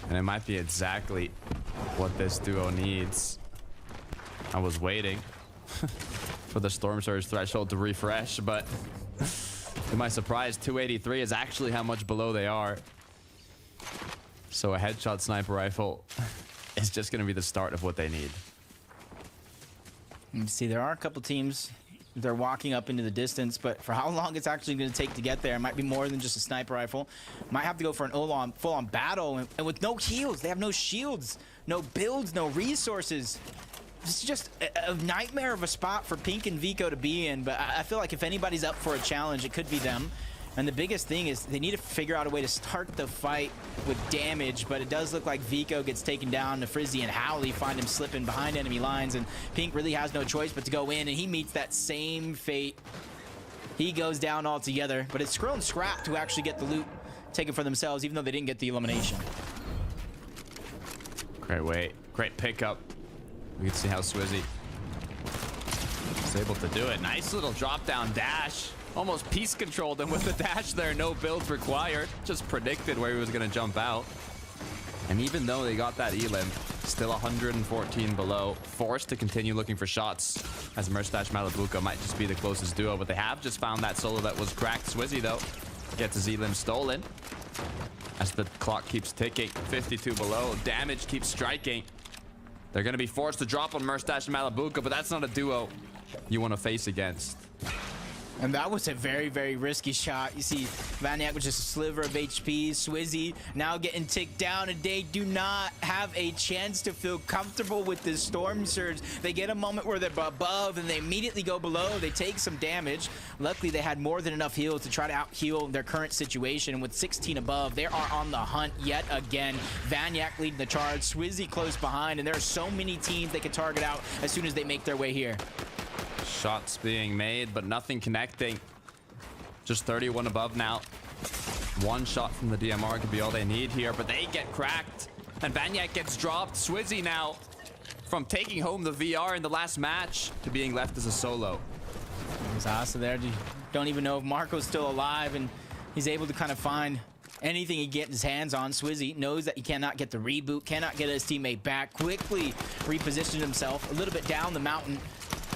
And it might be exactly what this duo needs. I was waiting for the Storm Surge threshold to refresh, but to my surprise, 283 is actually how much below they are. So a headshot sniper rifle is just going to be the start of what they need. You see, there are a couple teams. They're walking up into the distance, but for how long it's actually going to take to get there, it might be more than just a sniper rifle. Might have to go for an full-on battle, and with no heals. They have no shields, no builds, no resources. It's just a nightmare of a spot for Pink and Vico to be in, but I feel like if anybody's up for a challenge, it could be them. And the biggest thing is they need to figure out a way to start the fight with damage, but it does look like Vico gets taken down. Frizzy and Howley find him slipping behind enemy lines, and Pink really has no choice but to go in, and he meets that same fate. He goes down altogether, but it's Skrill and Scrap who actually get the loot taken for themselves, even though they didn't get the elimination. Great pickup. We can see how Swizzy Is able to do it. Nice little drop down dash. Almost piece controlled him with the dash there. No builds required. Just predicted where he was going to jump out. And even though they got that elim, still 114 below, forced to continue looking for shots, as Mustache Malabuka might just be the closest duo. But they have just found that solo that was cracked. Swizzy, though, gets his elim stolen as the clock keeps ticking. 52 below. Damage keeps striking. They're going to be forced to drop on Mustache Malabuka, but that's not a duo you want to face against. And that was a very, very risky shot. You see Vaniac with just a sliver of HP. Swizzy now getting ticked down, and they do not have a chance to feel comfortable with this Storm Surge. They get a moment where they're above, and they immediately go below. They take some damage. Luckily, they had more than enough heals to try to out-heal their current situation. And with 16 above, they are on the hunt yet again. Vaniac leading the charge. Swizzy close behind, and there are so many teams they can target out as soon as they make their way here. Shots being made, but nothing connecting. Just 31 above now. One shot from the DMR could be all they need here, but they get cracked. And Vaniac gets dropped. Swizzy now, from taking home the VR in the last match to being left as a solo. Zasa there. Don't even know if Marco's still alive, and he's able to kind of find anything he gets his hands on. Swizzy knows that he cannot get the reboot, cannot get his teammate back. Quickly repositioned himself a little bit down the mountain,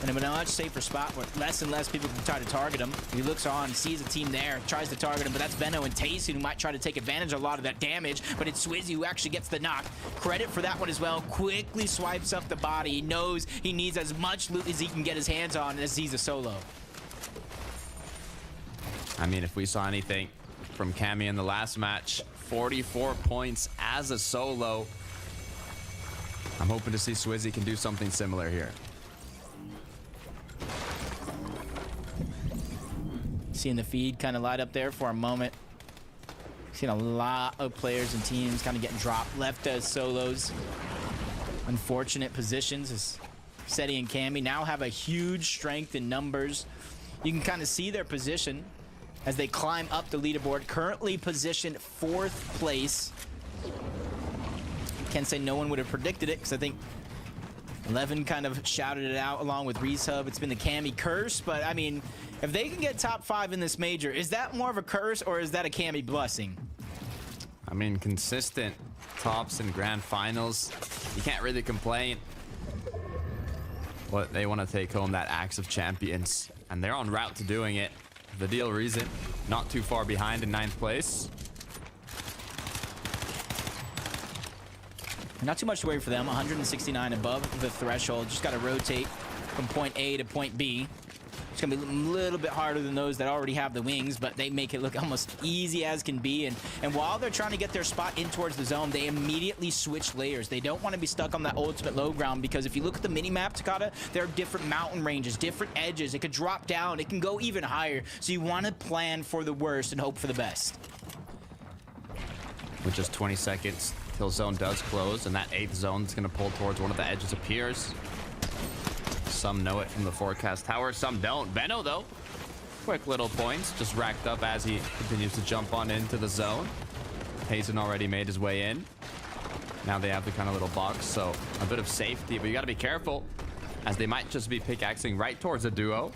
and in a much safer spot where less and less people can try to target him. He looks on, sees a team there, tries to target him, but that's Veno and Tayson who might try to take advantage of a lot of that damage, but it's Swizzy who actually gets the knock. Credit for that one as well. Quickly swipes up the body. He knows he needs as much loot as he can get his hands on as he's a solo. I mean, if we saw anything from Cammy in the last match, 44 points as a solo. I'm hoping to see Swizzy can do something similar here. Seeing the feed kind of light up there for a moment. Seen a lot of players and teams kind of getting dropped, left as solos. Unfortunate positions as Seti and Cammy now have a huge strength in numbers. You can kind of see their position as they climb up the leaderboard. Currently positioned 4th place. Can't say no one would have predicted it, because I think 11 kind of shouted it out along with Reeshub. It's been the Cammy curse, but I mean, if they can get top 5 in this major, is that more of a curse or is that a Cammy blessing? I mean, consistent tops and grand finals. You can't really complain. But they want to take home that Axe of Champions, and they're en route to doing it. The deal reason, not too far behind in 9th place. Not too much to worry for them. 169 above the threshold. Just got to rotate from point A to point B. It's going to be a little bit harder than those that already have the wings, but they make it look almost easy as can be. And while they're trying to get their spot in towards the zone, they immediately switch layers. They don't want to be stuck on that ultimate low ground, because if you look at the mini-map, Takata, there are different mountain ranges, different edges. It could drop down. It can go even higher. So you want to plan for the worst and hope for the best. With just 20 seconds till zone does close, and that 8th zone is going to pull towards one of the edges appears. Some know it from the forecast tower, some don't. Veno, though, quick little points just racked up as he continues to jump on into the zone. Hazen already made his way in. Now they have the kind of little box, so a bit of safety, but you got to be careful, as they might just be pickaxing right towards a duo.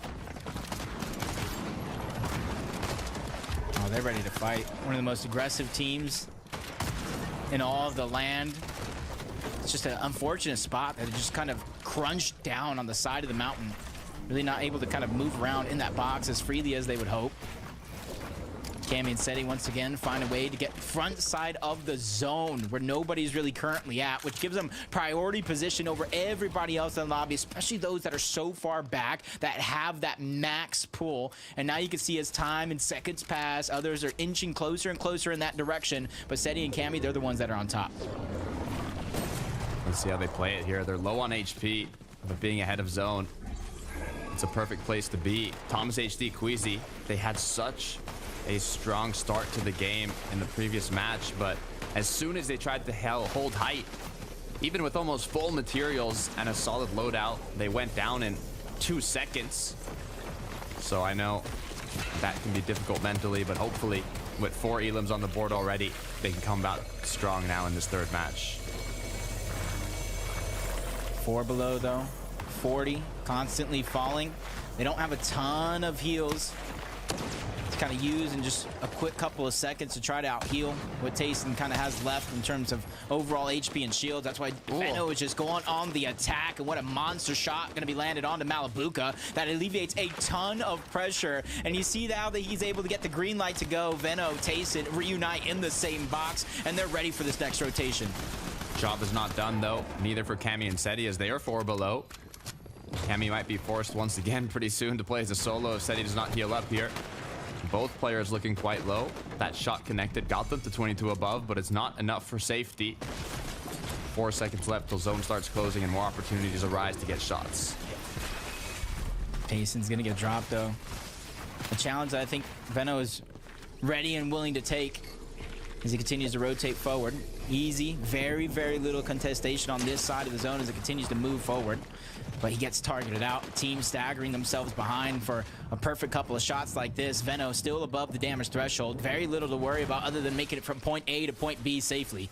Oh, they're ready to fight. One of the most aggressive teams in all of the land. It's just an unfortunate spot that it just kind of crunched down on the side of the mountain. Really not able to kind of move around in that box as freely as they would hope. Cammy and Seti once again find a way to get front side of the zone where nobody's really currently at, which gives them priority position over everybody else in the lobby, especially those that are so far back that have that max pull. And now you can see as time and seconds pass, others are inching closer and closer in that direction. But Seti and Cammy, they're the ones that are on top. Let's see how they play it here. They're low on HP, but being ahead of zone, it's a perfect place to be. Thomas HD, Queasy, they had such a strong start to the game in the previous match, but as soon as they tried to hold height, even with almost full materials and a solid loadout, they went down in 2 seconds. So I know that can be difficult mentally, but hopefully with 4 elims on the board already, they can come back strong now in this 3rd match. 4 below though. 40, constantly falling. They don't have a ton of heals to kind of use in just a quick couple of seconds to try to out-heal what Tayson kind of has left in terms of overall HP and shields. That's why Veno is just going on the attack, and what a monster shot going to be landed onto Malabuka. That alleviates a ton of pressure, and you see now that he's able to get the green light to go. Veno, Tayson reunite in the same box, and they're ready for this next rotation. Job is not done, though. Neither for Cammy and Seti, as they are 4 below. Cammy might be forced once again pretty soon to play as a solo if Seti does not heal up here. Both players looking quite low. That shot connected, got them to 22 above, but it's not enough for safety. 4 seconds left till zone starts closing and more opportunities arise to get shots. Tayson's gonna get dropped, though. A challenge that I think Veno is ready and willing to take as he continues to rotate forward. Easy, very, very little contestation on this side of the zone as it continues to move forward. But he gets targeted out. Team staggering themselves behind for a perfect couple of shots like this. Veno still above the damage threshold. Very little to worry about other than making it from point A to point B safely.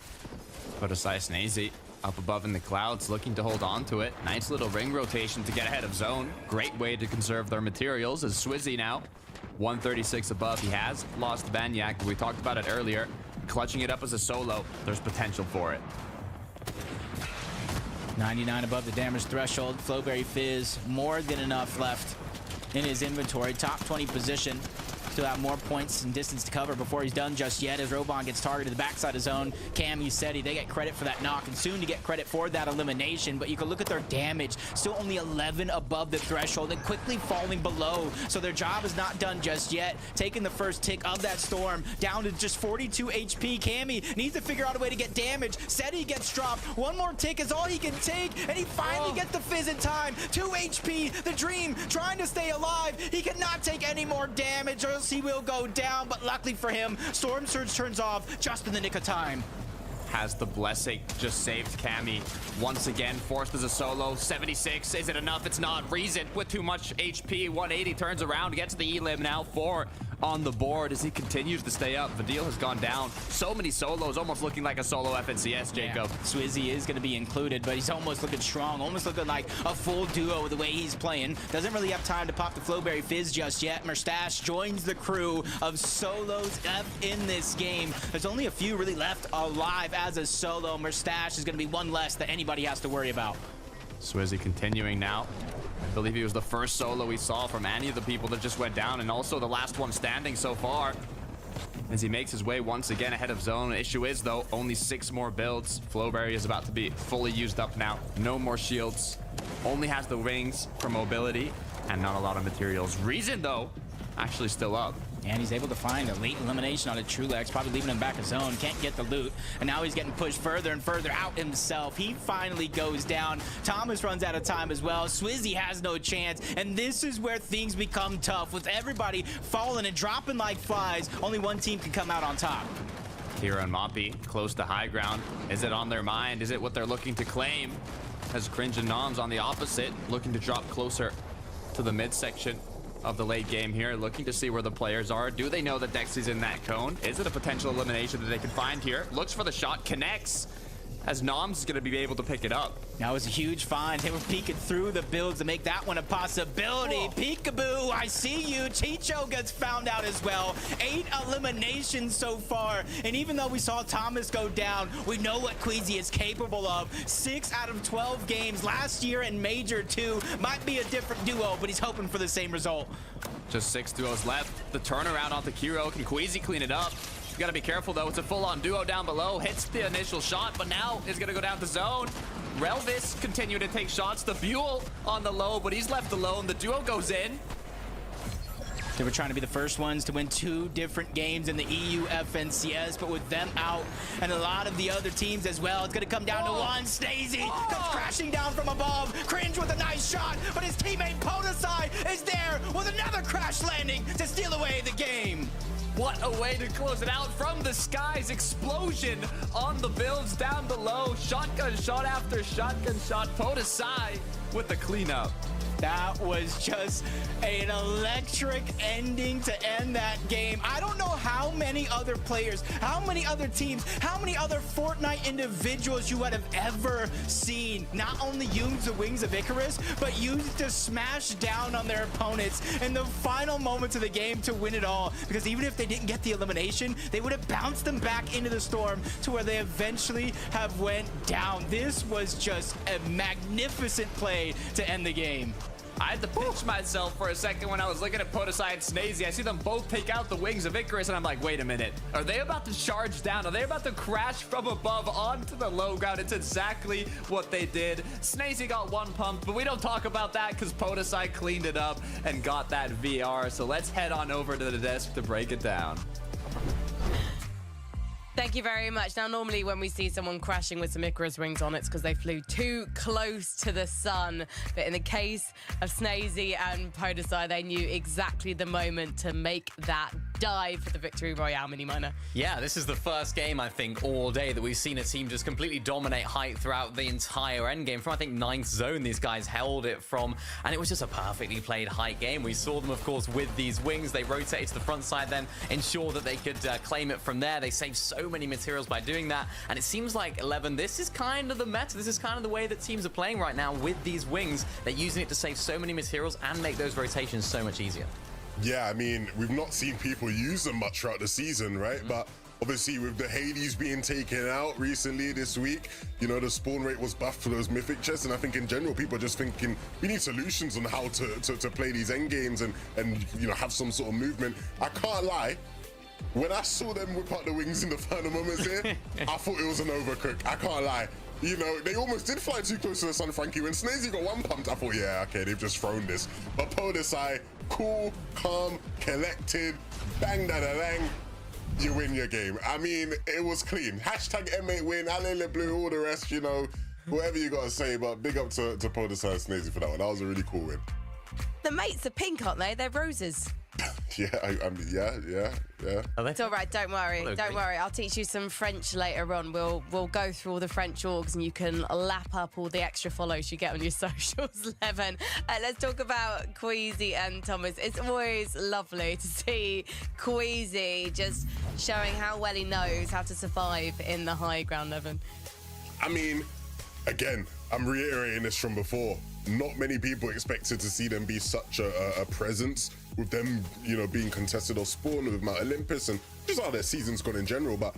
Precise and easy. Up above in the clouds, looking to hold on to it. Nice little ring rotation to get ahead of zone. Great way to conserve their materials as Swizzy now. 136 above. He has lost Banyak. We talked about it earlier. Clutching it up as a solo. There's potential for it. 99 above the damage threshold. Flowberry Fizz, more than enough left in his inventory. Top 20 position. Still have more points and distance to cover before he's done just yet as Robon gets targeted to the backside of zone. Cam, you said they get credit for that knock and soon to get credit for that elimination, but you can look at their damage. Still only 11 above the threshold and quickly falling below, so their job is not done just yet. Taking the first tick of that storm down to just 42 HP. Cammy needs to figure out a way to get damage. Seti gets dropped. One more tick is all he can take, and he finally gets the Fizz in time. 2 HP, the Dream trying to stay alive. He cannot take any more damage or else he will go down, but luckily for him, Storm Surge turns off just in the nick of time. Has the blessing, just saved Cammy. Once again, forced as a solo. 76, is it enough? It's not. Reason with too much HP. 180 turns around, gets the elim now. 4 on the board as he continues to stay up. Vadil has gone down. So many solos, almost looking like a solo FNCS, Jacob. Yeah. Swizzy is going to be included, but he's almost looking strong, almost looking like a full duo with the way he's playing. Doesn't really have time to pop the Flowberry Fizz just yet. Mustache joins the crew of solos F in this game. There's only a few really left alive as a solo. Mustache is going to be one less that anybody has to worry about. Swizzy continuing now. I believe he was the first solo we saw from any of the people that just went down, and also the last one standing so far. As he makes his way once again ahead of zone. Issue is, though, only 6 more builds. Flowberry is about to be fully used up now. No more shields. Only has the wings for mobility and not a lot of materials. Reason, though, actually still up. And he's able to find a late elimination on a Trulex, probably leaving him back of zone. Can't get the loot. And now he's getting pushed further and further out himself. He finally goes down. Thomas runs out of time as well. Swizzy has no chance. And this is where things become tough. With everybody falling and dropping like flies, only one team can come out on top. Hero and Moppy close to high ground. Is it on their mind? Is it what they're looking to claim? As Cringe and Noms on the opposite, looking to drop closer to the midsection of the late game here, looking to see where the players are. Do they know that Dexy's in that cone? Is it a potential elimination that they can find here? Looks for the shot, connects, as Noms is going to be able to pick it up. That was a huge find. They were peeking through the builds to make that one a possibility. Peekaboo, I see you. Chicho gets found out as well. 8 eliminations so far. And even though we saw Thomas go down, we know what Queasy is capable of. 6 out of 12 games last year in Major 2. Might be a different duo, but he's hoping for the same result. Just 6 duos left. The turnaround onto Kiro. Can Queasy clean it up? You gotta be careful, though. It's a full-on duo down below. Hits the initial shot, but now is gonna go down to zone. Relvis continue to take shots. The Buell on the low, but he's left alone. The duo goes in. They were trying to be the first ones to win 2 different games in the EU FNCS, but with them out and a lot of the other teams as well, it's gonna come down to one. Stacey comes crashing down from above. Cringe with a nice shot, but his teammate Podesai is there with another crash landing to steal away the game. What a way to close it out from the skies. Explosion on the builds down below. Shotgun shot after shotgun shot. Podesai with the cleanup. That was just an electric ending to end that game. I don't know how many other players, how many other teams, how many other Fortnite individuals you would have ever seen not only use the wings of Icarus, but use it to smash down on their opponents in the final moments of the game to win it all. Because even if they didn't get the elimination, they would have bounced them back into the storm to where they eventually have went down. This was just a magnificent play to end the game. I had to pinch myself for a second when I was looking at Podesai and Snazy. I see them both take out the wings of Icarus, and I'm like, wait a minute. Are they about to charge down? Are they about to crash from above onto the low ground? It's exactly what they did. Snazy got one pump, but we don't talk about that because Podesai cleaned it up and got that VR. So let's head on over to the desk to break it down. Thank you very much. Now, normally when we see someone crashing with some Icarus wings on, it's because they flew too close to the sun. But in the case of Snazy and Podesai, they knew exactly the moment to make that dive for the victory royale, Mini Miner. Yeah, this is the first game, I think, all day that we've seen a team just completely dominate height throughout the entire endgame. From, I think, 9th zone, these guys held it from, and it was just a perfectly played height game. We saw them, of course, with these wings. They rotated to the front side, then ensure that they could claim it from there. They saved so many materials by doing that, and it seems like 11, this is kind of the meta. This is kind of the way that teams are playing right now with these wings. They're using it to save so many materials and make those rotations so much easier. Yeah, I mean, we've not seen people use them much throughout the season, right? But obviously with the Hades being taken out recently this week, you know, the spawn rate was buffed for those mythic chests, and I think in general people are just thinking we need solutions on how to play these end games and you know, have some sort of movement. I can't lie, when I saw them whip out the wings in the final moments here, I thought it was an overcook. I can't lie. You know, they almost did fly too close to the sun, Frankie. When Snazy got one pumped, I thought, yeah, okay, they've just thrown this. But Podesai, cool, calm, collected, bang, da, da, dang. You win your game. I mean, it was clean. Hashtag M8 win, Alley Blue, all the rest, you know, whatever you got to say. But big up to Podesai and Snazy for that one. That was a really cool win. The mates are pink, aren't they? They're roses. Yeah, I mean, yeah. It's all right, don't worry. Don't worry. I'll teach you some French later on. We'll go through all the French orgs and you can lap up all the extra follows you get on your socials, Levin. Let's talk about Queasy and Thomas. It's always lovely to see Queasy just showing how well he knows how to survive in the high ground, Levin. I mean, again, I'm reiterating this from before. Not many people expected to see them be such a presence, with them, you know, being contested or spawn with Mount Olympus and just how their season's gone in general. But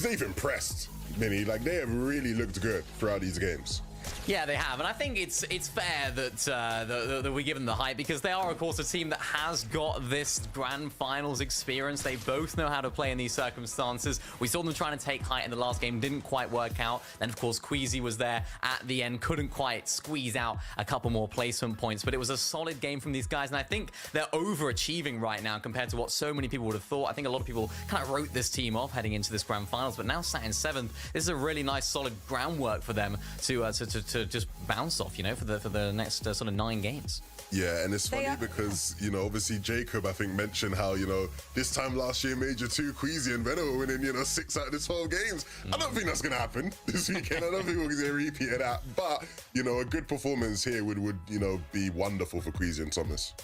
they've impressed, Minnie. Like, they have really looked good throughout these games. Yeah, they have, and I think it's fair that we give them the hype because they are, of course, a team that has got this grand finals experience. They both know how to play in these circumstances. We saw them trying to take height in the last game, didn't quite work out. Then, of course, Queasy was there at the end, couldn't quite squeeze out a couple more placement points, but it was a solid game from these guys, and I think they're overachieving right now compared to what so many people would have thought. I think a lot of people kind of wrote this team off heading into this grand finals, but now sat in 7th, this is a really nice, solid groundwork for them to just bounce off, you know, for the next sort of 9 games. Yeah, and it's funny because, you know, obviously Jacob, I think, mentioned how, you know, this time last year, Major 2, Queasy and Venom were winning, you know, 6 out of the 12 games. I don't think that's going to happen this weekend. I don't think we're going to see a repeat of that. But, you know, a good performance here would you know, be wonderful for Queasy and Thomas.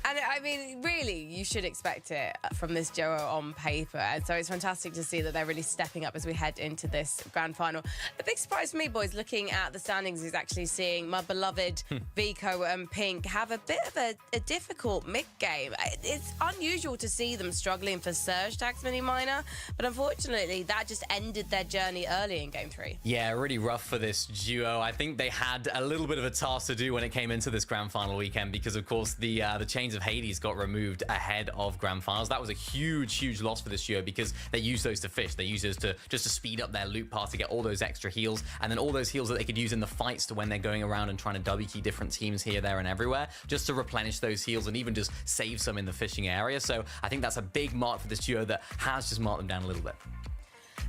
And I mean, really, you should expect it from this duo on paper. And so it's fantastic to see that they're really stepping up as we head into this grand final. The big surprise for me, boys, looking at the standings is actually seeing my beloved Vico and Pink have a bit of a difficult mid-game. It's unusual to see them struggling for Surge tags, Mini Miner, but unfortunately, that just ended their journey early in Game 3. Yeah, really rough for this duo. I think they had a little bit of a task to do when it came into this grand final weekend because, of course, the chains of Hades got removed ahead of grand finals. That was a huge loss for this duo because they used those to fish. They used those to just to speed up their loot path to get all those extra heals, and then all those heals that they could use in the fights to when they're going around and trying to W key different teams here, there, and everywhere, just to replenish those heals and even just save some in the fishing area. So I think that's a big mark for this duo that has just marked them down a little bit.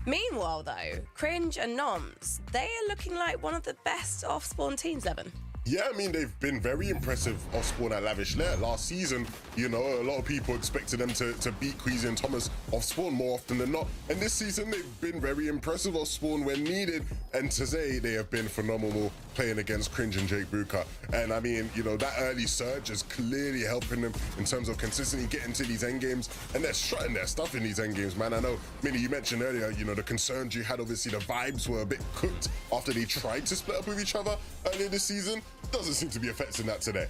Meanwhile, though, Cringe and Noms, they are looking like one of the best off-spawn teams, Evan. Yeah, I mean, they've been very impressive off spawn at Lavish Lair. Last season, you know, a lot of people expected them to beat Queasy and Thomas off spawn more often than not. And this season, they've been very impressive off spawn when needed. And today, they have been phenomenal playing against Cringe and Jake Buka. And I mean, you know, that early surge is clearly helping them in terms of consistently getting to these end games. And they're strutting their stuff in these end games, man. I know, Minnie, you mentioned earlier, you know, the concerns you had, obviously, the vibes were a bit cooked after they tried to split up with each other earlier this season. Doesn't seem to be affecting that today.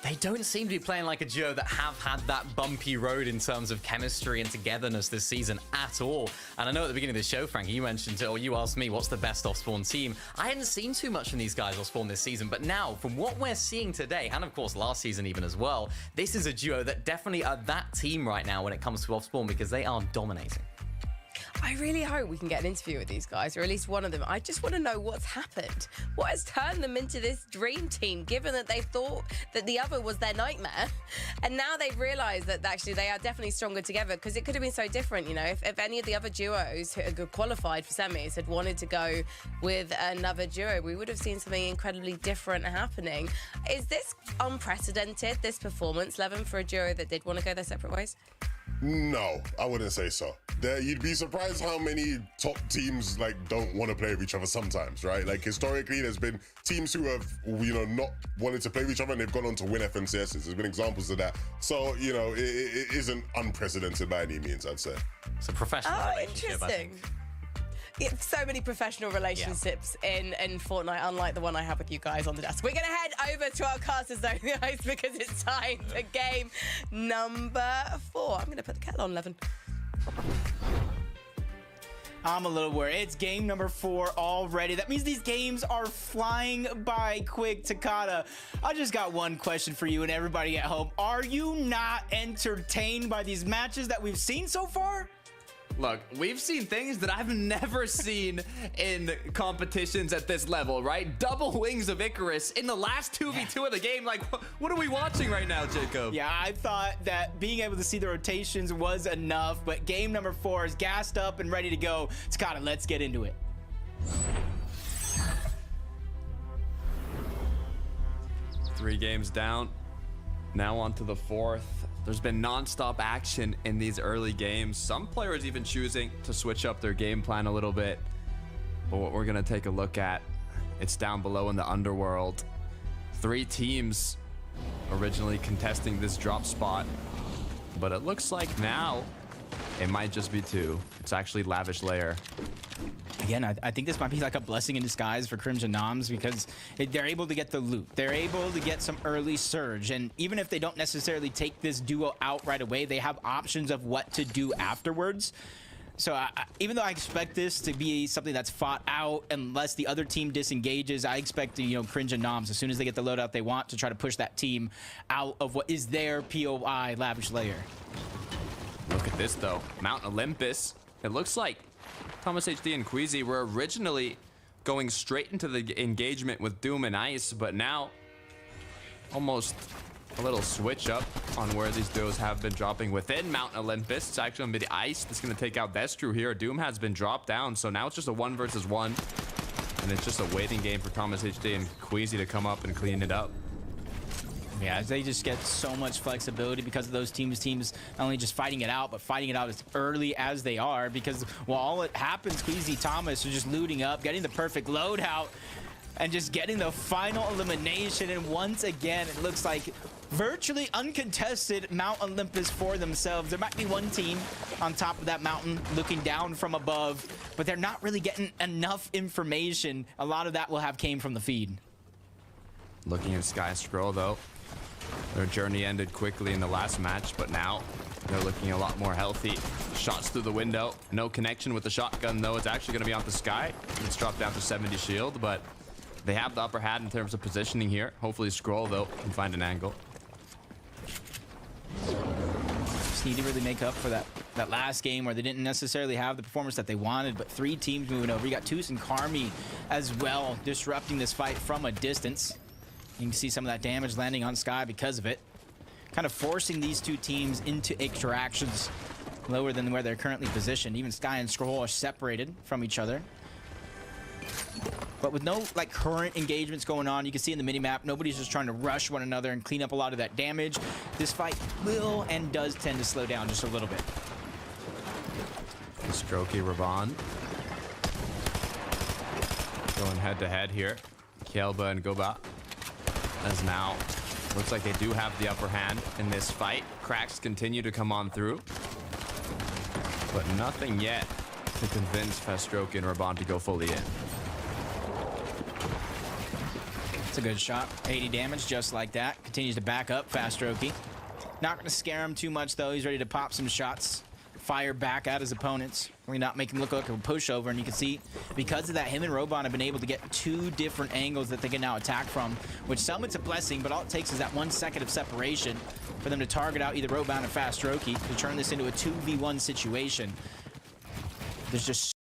They don't seem to be playing like a duo that have had that bumpy road in terms of chemistry and togetherness this season at all. And I know at the beginning of the show, Frankie, you mentioned, or you asked me, what's the best off-spawn team? I hadn't seen too much from these guys off-spawn this season, but now, from what we're seeing today, and of course last season even as well, this is a duo that definitely are that team right now when it comes to off-spawn because they are dominating. I really hope we can get an interview with these guys, or at least one of them. I just want to know what's happened. What has turned them into this dream team, given that they thought that the other was their nightmare? And now they've realised that actually they are definitely stronger together, because it could have been so different, you know, if any of the other duos who had qualified for semis had wanted to go with another duo, we would have seen something incredibly different happening. Is this unprecedented, this performance, Levin, for a duo that did want to go their separate ways? No, I wouldn't say so. You'd be surprised how many top teams like don't want to play with each other sometimes, right? Like historically, there's been teams who have, you know, not wanted to play with each other and they've gone on to win FNCSs. There's been examples of that. So, you know, it isn't unprecedented by any means, I'd say. It's a professional relationship, I think. Yeah, so many professional relationships in Fortnite, unlike the one I have with you guys on the desk. We're going to head over to our caster zone, guys, because it's time for game number 4. I'm going to put the kettle on, Levin. I'm a little worried. It's game number 4 already. That means these games are flying by quick. Takada, I just got one question for you and everybody at home. Are you not entertained by these matches that we've seen so far? Look, we've seen things that I've never seen in competitions at this level, right? Double wings of Icarus in the last 2v2 of the game. Like, what are we watching right now, Jacob? Yeah, I thought that being able to see the rotations was enough, but game number 4 is gassed up and ready to go. Takada, let's get into it. Three games down. Now on to the 4th. There's been non-stop action in these early games. Some players even choosing to switch up their game plan a little bit. But what we're gonna take a look at, it's down below in the underworld. 3 teams originally contesting this drop spot, but it looks like now it might just be 2. It's actually Lavish Lair. Again, I think this might be like a blessing in disguise for Crimson Noms, because they're able to get the loot. They're able to get some early surge. And even if they don't necessarily take this duo out right away, they have options of what to do afterwards. So even though I expect this to be something that's fought out, unless the other team disengages, I expect, you know, Crimson Noms, as soon as they get the loadout they want, to try to push that team out of what is their POI Lavish Lair. Look at this, though. Mount Olympus. It looks like Thomas HD and Queasy were originally going straight into the engagement with Doom and Ice, but now almost a little switch up on where these duos have been dropping within Mount Olympus. It's actually going to be the Ice that's going to take out Destru here. Doom has been dropped down, so now it's just a 1 versus 1. And it's just a waiting game for Thomas HD and Queasy to come up and clean it up. Yeah, they just get so much flexibility because of those teams not only just fighting it out, but fighting it out as early as they are, because while all it happens, Queasy Thomas are just looting up, getting the perfect loadout, and just getting the final elimination. And once again, it looks like virtually uncontested Mount Olympus for themselves. There might be one team on top of that mountain looking down from above, but they're not really getting enough information. A lot of that will have came from the feed. Looking at Sky Scroll, though, their journey ended quickly in the last match, but now they're looking a lot more healthy. Shots through the window. No connection with the shotgun, though. It's actually going to be off the Sky. It's dropped down to 70 shield, but they have the upper hand in terms of positioning here. Hopefully Scroll, though, can find an angle. Just need to really make up for that last game where they didn't necessarily have the performance that they wanted, but 3 teams moving over. You got Toos and Carmi as well, disrupting this fight from a distance. You can see some of that damage landing on Sky because of it. Kind of forcing these 2 teams into interactions lower than where they're currently positioned. Even Sky and Scroll are separated from each other. But with no like current engagements going on, you can see in the minimap, nobody's just trying to rush one another and clean up a lot of that damage. This fight will and does tend to slow down just a little bit. Strokey Raban going head to head here. Kielba and Goba, as now looks like they do have the upper hand in this fight. Cracks continue to come on through, but nothing yet to convince Strokey and Raban to go fully in. It's a good shot. 80 damage just like that. Continues to back up Strokey. Not going to scare him too much though. He's ready to pop some shots. Fire back at his opponents. Really not make him look like a pushover. And you can see, because of that, him and Robon have been able to get 2 different angles that they can now attack from, which some it's a blessing, but all it takes is that 1 second of separation for them to target out either Robon or Strokey to turn this into a 2v1 situation. There's just